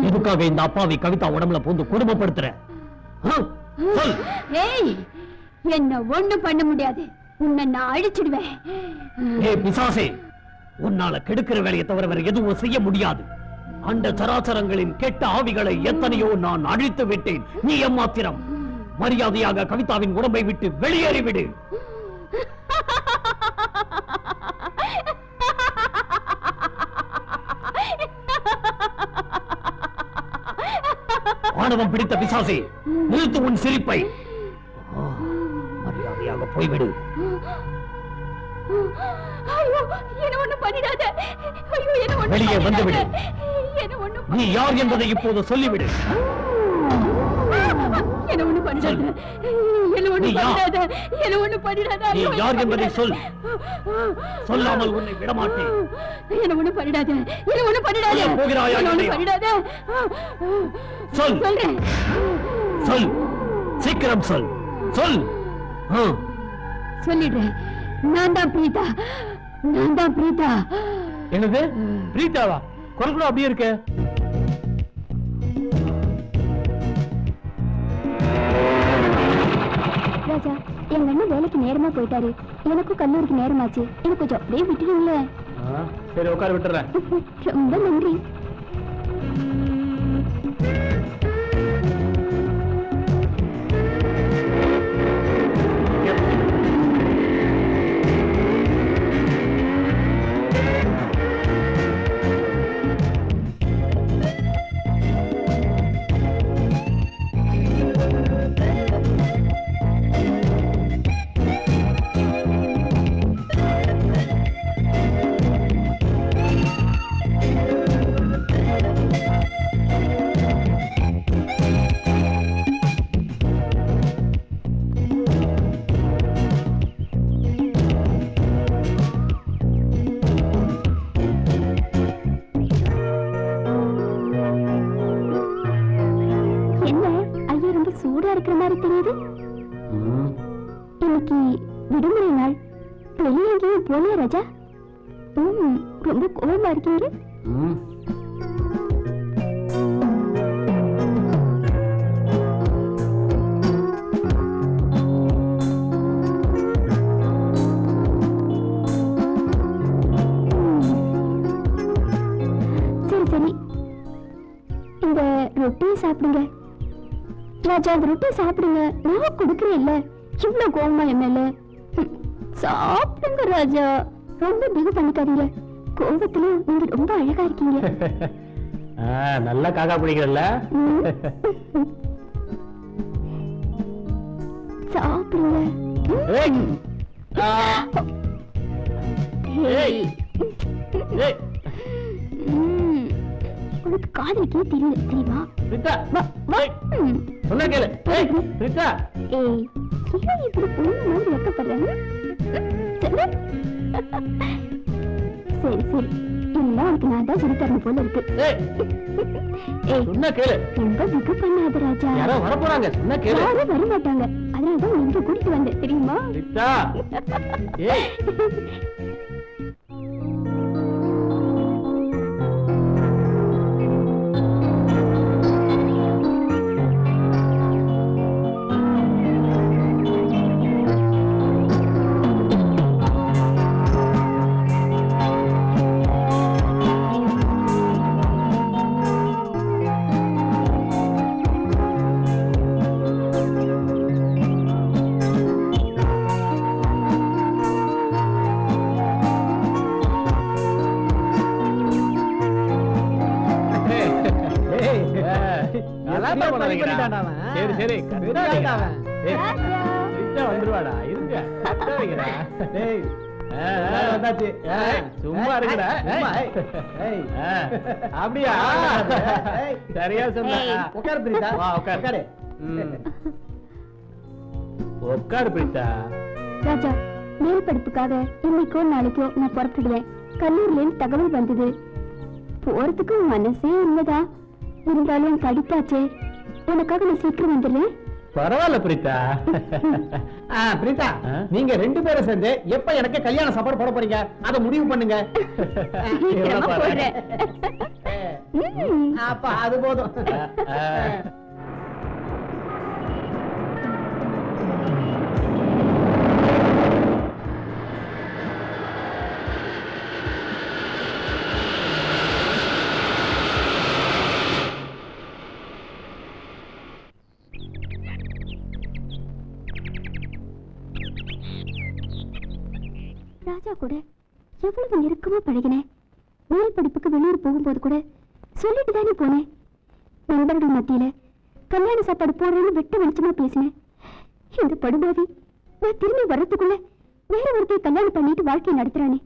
எதுக்காக இந்த அப்பாவி கவிதா உடம்புல பூந்து குடும்பப்படுத்துற? சொல். ஏய், என்ன ஒண்ணு பண்ண முடியாது, உன்னை நான் அழிச்சிடுவேன். ஏய் பிசாசே, உன்னால கெடுக்கிற வேலையை தவிர வேற எதுவும் செய்ய முடியாது. அண்ட சராசரங்களின் கெட்ட ஆவிகளை எத்தனையோ நான் அழித்து விட்டேன். நீ எம்மாத்திரம். மரியாதையாக கவிதாவின் உடம்பை விட்டு வெளியேறிவிடு. ஆணவம் பிடித்த பிசாசே, நிறுத்து உன் சிரிப்பை. மரியாதையாக போய்விடு. வெளியே வந்துவிடு. நீ யார் என்பதை இப்போது சொல்லிவிடு. நீ யார் என்பதை சொல். சொல்லாமல் உன்னை விடமாட்டேன். போகிறாயா? சொல் சொல், சீக்கிரம் சொல். சொல். சொல்லிடுறேன். நான் தான் பிரீதா. நான் தான் பிரீதா. என்னது பிரீதாவா? குரல் கூட அப்படியே இருக்க. ராஜா, எங்க அண்ணன் வேலைக்கு நேரமா போயிட்டாரு, எனக்கும் கல்லூரிக்கு நேரமாச்சு. எனக்கு கொஞ்சம் அப்படியே விட்டுருங்கள. சரி, உட்கார விட்டுறேன். ரொம்ப நன்றி. இருக்கிற மாதிரி தெரியுது. இன்னைக்கு விடுமுறை நாள், வெளியே எங்கேயும் போலியா ராஜா? ரொம்ப கோபமா இருக்கீங்க. சரி சரி, இந்த ரொட்டியை சாப்பிடுங்க ராஜா. அந்த ரொட்டியை சாப்பிடுங்க, நான் கொடுக்குறேன் இல்ல. இவ்வளவு கோபமா என் மேல. சாப்பிடுங்க ராஜா, ரொம்ப பிகு பண்ணிக்காதீங்க. கோபத்துல நீங்க ரொம்ப அழகா இருக்கீங்க. நல்லா காக்கா பிடிக்கிறல்ல. சாப்பிடுங்க. உனக்கு காதலிக்கே தெரியல தெரியுமா? சொன்ன கேளு. ஏய், ஏன் இப்படி பொண்ணு மாதிரி வெக்கப்படுறாங்க? சரி சரி, எல்லாம் உனக்கு நான் தான் சொல்லி தரணும் போல இருக்கு. சொன்ன கேளு. ரொம்ப பிகு பண்ணாத ராஜா. யாரோ வர போறாங்க, சொன்ன கேளு. யாரும் வர மாட்டாங்க, அதனாலதான் இங்க கூட்டிட்டு வந்தேன் தெரியுமா? சரி சரி, வந்துருவாடா. இருங்க, சும்மா இருக்கடா. அப்படியா? சரியா சொன்ன. உட்காரு பிரீதா. உட்காரு உட்காரு பிரீதா. ராஜா, மேல் படிப்புக்காக இன்னைக்கோ நாளைக்கோ நான் புறப்படுவேன். கல்லூரில இருந்து தகவல் வந்தது. போறதுக்கு மனசே இல்லதா, இருந்தாலும் படிப்பாச்சே, உனக்காக நான் சீக்கிரம் வந்துடுறேன். பரவாயில்ல பிரீதா. பிரீதா, நீங்க 2 பேரும் சேர்ந்து எப்ப எனக்கு கல்யாண சாப்பாடு போட போறீங்க அத முடிவு பண்ணுங்க. அப்ப அது போதும். ராஜா கூட எவ்வளவு நெருக்கமா பழகினேன். மேல் படிப்புக்கு வெளியூர் போகும்போது கூட சொல்லிட்டு தானே போனேன். நண்பர்கள் மத்தியில கல்யாண சாப்பாடு போடுறேன்னு வெட்ட வெளிச்சமா பேசினேன். இந்த படுபாவி நான் திரும்பி வர்றதுக்குள்ள வேற ஒருத்தையும் கல்யாணம் பண்ணிட்டு வாழ்க்கையை நடத்துறானே.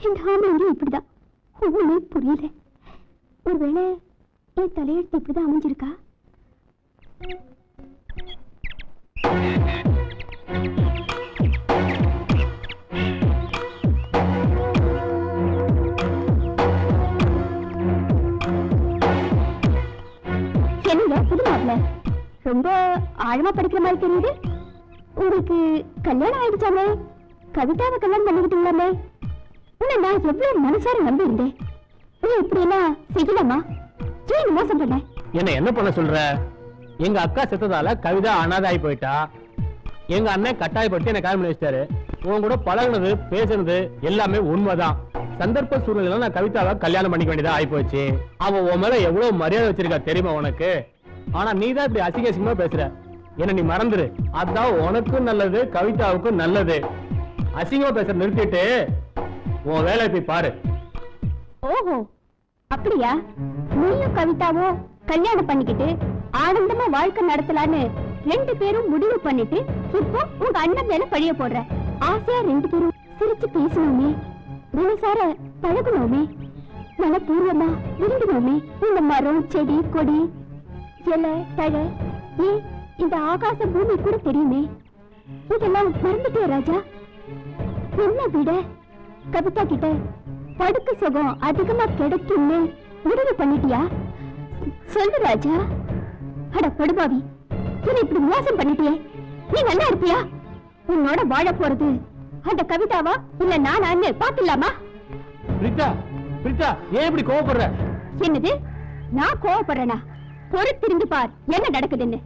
இந்த ஆம்பளைங்க இப்படிதான், ஒண்ணுமே புரியல. ஒருவேளை என் தலையெழுத்து இப்படிதான் அமைஞ்சிருக்கா? ரொம்ப ஆழமா படிக்கிற மாதிரி தெரியுது. உங்களுக்கு கல்யாணம் ஆயிடுச்சாமே, கவிதாவை கல்யாணம் பண்ணிக்கிட்டீங்களாமே. உன்னை நான் எவ்வளவு மனசார நம்பி இருந்தேன். நீ இப்படி எல்லாம் செய்யலாமா? ஏன் மோசம் பண்ண? என்ன பண்ண சொல்ற? எங்க அக்கா செத்ததால கவிதா அனாதாயி போயிட்டா. எங்க அண்ணன் கட்டாயப்பட்டு என்ன கல்யாணம் பண்ணி வச்சிட்டாரு. உன் கூட பழகுனது பேசுனது எல்லாமே உண்மைதான். சந்தர்ப்ப சூழ்நிலை நான் கவிதாவை கல்யாணம் பண்ணிக்க வேண்டியதா ஆயி போச்சு. அவ உன் மேல எவ்வளவு மரியாதை வச்சிருக்கா தெரியுமா உனக்கு? ஆனா நீதான் இப்படி அசிங்க அசிங்கமா பேசுற. என்ன நீ மறந்துரு. அதான் உனக்கும் நல்லது, கவிதாவுக்கும் நல்லது. அசிங்கமா பேசுற நிறுத்திட்டு உன் வேலையை போய் பாரு. ஓஹோ, அப்படியா? நீயும் கவிதாவும் கல்யாணம் பண்ணிக்கிட்டு ஆனந்தமா வாழ்க்கை நடத்தலான்னு 2 பேரும் முடிவு பண்ணிட்டு இப்போ உங்க அண்ணன் மேல பழிய போடுற. ஆசையா 2 பேரும் சிரிச்சு பேசணுமே, மனசார பழகணுமே, மனப்பூர்வமா விரும்பணுமே. இந்த மரம், செடி, கொடி, இலை, தழை, ஏன் இந்த ஆகாச பூமி கூட தெரியுமே. இதெல்லாம் மறந்துட்டே ராஜா? என்ன விட கவிதா கிட்ட படுக்க சுகம் அதிகமா கிடைக்கும்னு முடிவு பண்ணிட்டியா? சொல்லு ராஜா. அட படுபாவி, என்ன இப்படி மோசம் பண்ணிட்டியே? நீ நல்லா இருப்பியா? உன்னோட வாழ போறது அந்த கவிதாவா இல்ல நானான்னு பாத்துலாமா? பிரிட்டா, பிரிட்டா, ஏன் இப்படி கோவப்படுற? என்னது? நான் கோவப்படுறேனா? பொறுத்திருந்து பார் என்ன நடக்குதுன்னு.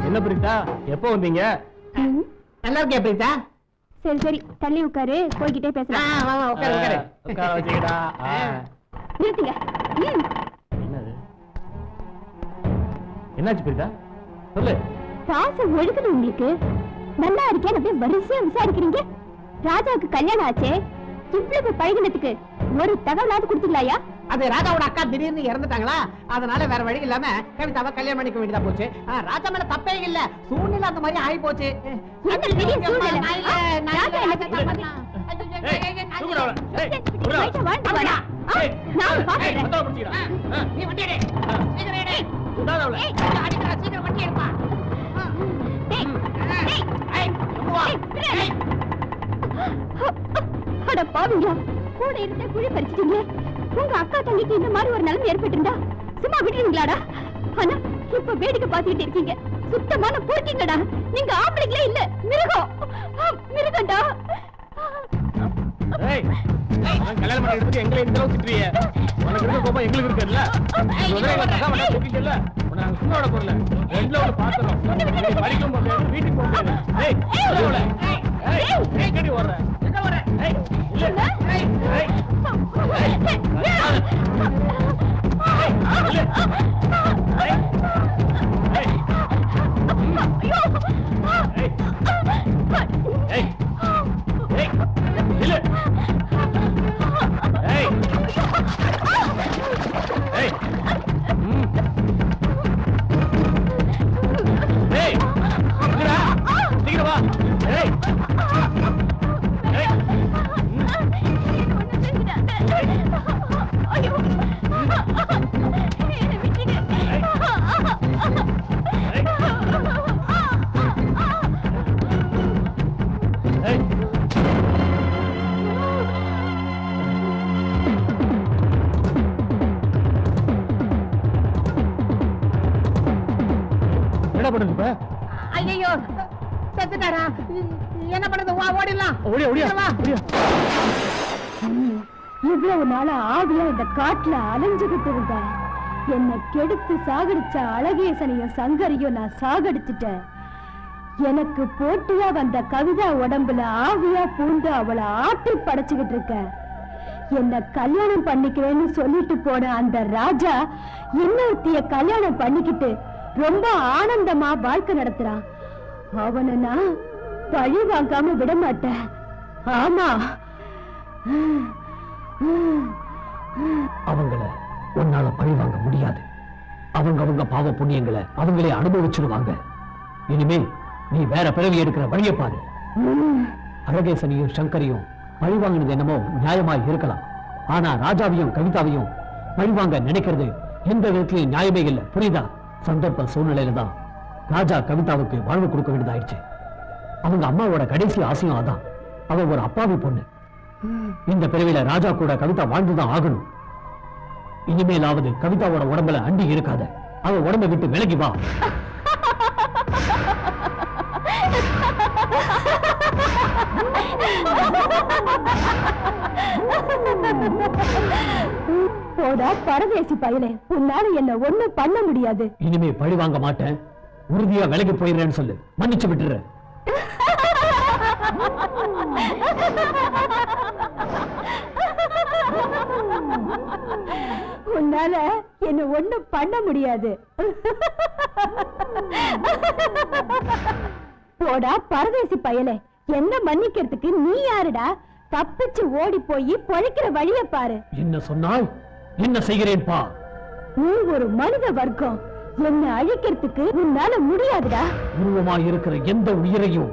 என்ன பிரிட்டா, எப்போ வந்தீங்க? நல்லா இருக்கே பிரீதா. சரி சரி தள்ளி உட்காரு, போய்கிட்டே பேசலாம். உட்காரு உட்காரு. உட்கார வச்சுக்கிட்டா. நிறுத்துங்க. என்னது? என்னாச்சு பிரிட்டா, சொல்லு. பாசம் ஒழுகுது உங்களுக்கு. நல்லா இருக்கேன் அப்படியே வரிசையா விசாரிக்கிறீங்க. ராஜாவுக்கு கல்யாணம் ஆச்சே, இவ்வளவு பழகினத்துக்கு ஒரு தகவலாவது கொடுத்தீங்களாயா? அது ராஜாவோட அக்கா திடீர்னு இறந்துட்டாங்களா, அதனால வேற வழி இல்லாம கவிதாவை கல்யாணம் பண்ணிக்க வேண்டியதா போச்சு. ராஜா மேல தப்பே இல்ல, சூழ்நிலை அந்த மாதிரி ஆகி போச்சு. என்ன பெரிய சூழ்நிலை? ராஜா என்ன வாழ்ந்து வாடா. நான் பாக்குறேன். நீ வண்டி எடு. சீக்கிரம் எடு. அடிக்கிற சீக்கிரம் வண்டி எடுப்பா. அட பாவிங்களா, கூட இருந்த குழி பறிச்சிட்டீங்க. உங்க அக்கா தங்கிக்கு இந்த மாதிரி ஒரு நிலைமை ஏற்பட்டிருந்தா சும்மா விடுவீங்களாடா? ஆனா இப்ப வேடிக்கை பார்த்துக்கிட்டு இருக்கீங்க. சுத்தமான போட்டீங்கடா. நீங்க ஆம்பளைங்களே இல்ல, மிருகம். மிருகம்டா. கல்யாணம் பண்ணிட்டு எங்களை இந்த அளவுக்கு திட்டுறியே, உனக்கு இருக்க கோபம் எங்களுக்கு இருக்குல்ல? நாங்க சும்மா விட போறல, ரெண்டுல ஒரு பாத்திரம் வலிக்கும் போது வீட்டுக்கு போக ஓடுற என்ன பண்ணுது இப்ப? ஐயோ செத்துட்டாரா? என்ன பண்ணுது? ஓடிடலாம். ஓடியா ஓடியா ஓடியா. இவ்வளவு நாள ஆவியா இந்த காட்டுல அலைஞ்சுகிட்டு இருந்தேன். என்னை கெடுத்து சாகடிச்ச அழகேசனையும் சங்கரையும் நான் சாகடிச்சிட்டேன். எனக்கு போட்டியா வந்த கவிதா உடம்புல ஆவியா பூண்டு அவளை ஆட்டி படைச்சுக்கிட்டு இருக்கேன். என்ன கல்யாணம் பண்ணிக்கிறேன்னு சொல்லிட்டு போன அந்த ராஜா இன்னொருத்திய கல்யாணம் பண்ணிக்கிட்டு ரொம்ப ஆனந்தமா வாழ்க்கை நடத்துறான். அவனை நான் பழி வாங்காம விட மாட்டேன். ஆமா, அவங்கள உன்னால பழி வாங்க முடியாது. அவங்க பாவ புண்ணியங்களை அவங்களே அனுபவிச்சிடுவாங்க. இனிமே நீ வேற பிறவி எடுக்கிற வழியை பாரு. அழகேசனையும் சங்கரையும் பழி வாங்கினது என்னமோ நியாயமாய் இருக்கலாம். ஆனா ராஜாவையும் கவிதாவையும் பழி வாங்க நினைக்கிறது எந்த விதத்திலையும் நியாயமே இல்லை. புரியுதா? சந்தர்ப்ப சூழ்நிலையில தான் ராஜா கவிதாவுக்கு வாழ்வு கொடுக்க வேண்டியதாயிடுச்சு. அவங்க அம்மாவோட கடைசி ஆசையும் அதான். அவ ஒரு அப்பாவி பொண்ணு. இந்த பிறவில ராஜா கூட கவிதா வாழ்ந்துதான் ஆகணும். இனிமேலாவது கவிதாவோட உடம்புல அண்டி இருக்காத. அவ உடம்பை விட்டு விலகி வா. போடா பரதேசி பயலே, உன்னால என்ன ஒண்ணும் பண்ண முடியாது. இனிமே பழி வாங்க மாட்டேன். உறுதியா விலகி போயிடுறேன்னு சொல்லு. மன்னிச்சு விட்டுற. உன்னால என்ன ஒண்ணும் பண்ண முடியாது. போடா பரதேசி பயலே, என்ன மன்னிக்கிறதுக்கு நீ யாருடா? தப்பிச்சு ஓடி போய் பொழைக்கிற வழிய பாரு. என்ன சொன்னால் என்ன செய்கிறேன் பா. நீ ஒரு மனித வர்க்கம், என்ன அழிக்கிறதுக்கு உன்னால முடியாதுடா. உருவமாய் இருக்கிற எந்த உயிரையும்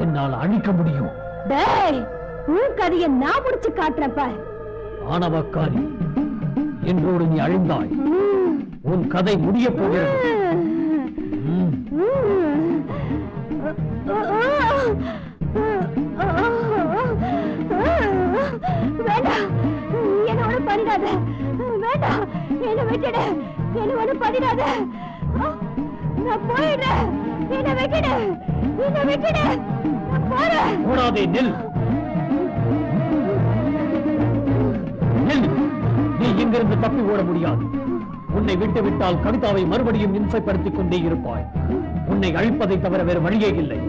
என்னால் அழிக்க முடியும். டேய், உன் கதையை நான் முடிச்சு காட்டுறேன் பார். ஆணவக்காரி, என்றோடு நீ அழிந்தாய். உன் கதை முடிய போகிறது. வேண்டாம், என்ன ஒண்ணு பண்ணிடாத. வேண்டாம், என்ன விட்டுடு, என்ன ஒண்ணு பண்ணிடாத. நான் போயிடுறேன், என்ன விட்டுடு, என்ன விட்டுடு, நான் போறேன். ஓடாதே, நில் நில். நீ இங்கிருந்து தப்பி ஓட முடியாது. உன்னை விட்டு விட்டால் கவிதாவை மறுபடியும் இம்சைப்படுத்திக் கொண்டே இருப்பாய். உன்னை அழிப்பதை தவிர வேறு வழியே இல்லை.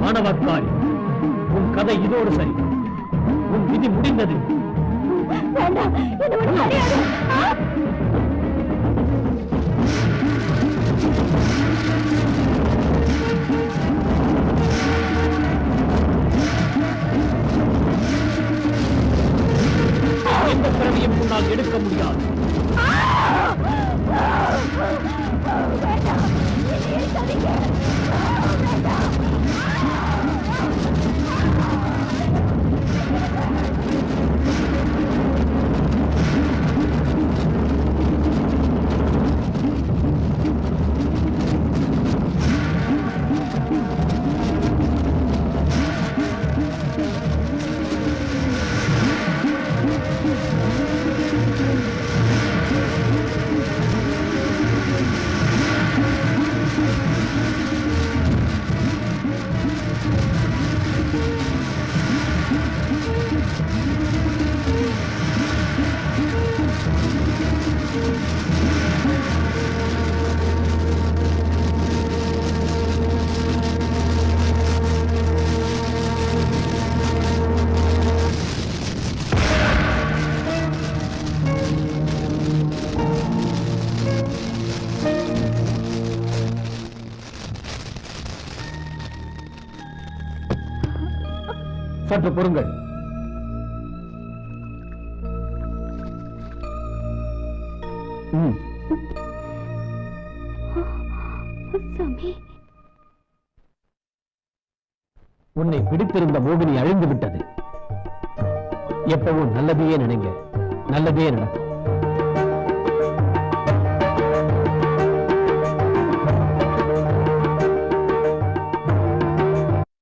மாணவக்காரி, உன் கதை இதோடு சரி. உன் விதி முடிந்தது. வேண்டாம், என்ன ஒண்ணு பண்ணிடாத. எந்த பிறவியும் உன்னால் எடுக்க முடியாது. வேண்டாம், என்னை இழுக்காதீங்க. வேண்டாம். சற்று பொறுங்கள். சாமி, உன்னை பிடித்திருந்த மோகினி அழிந்து விட்டது. எப்பவும் நல்லதையே நினைங்க, நல்லதே நடக்கும்.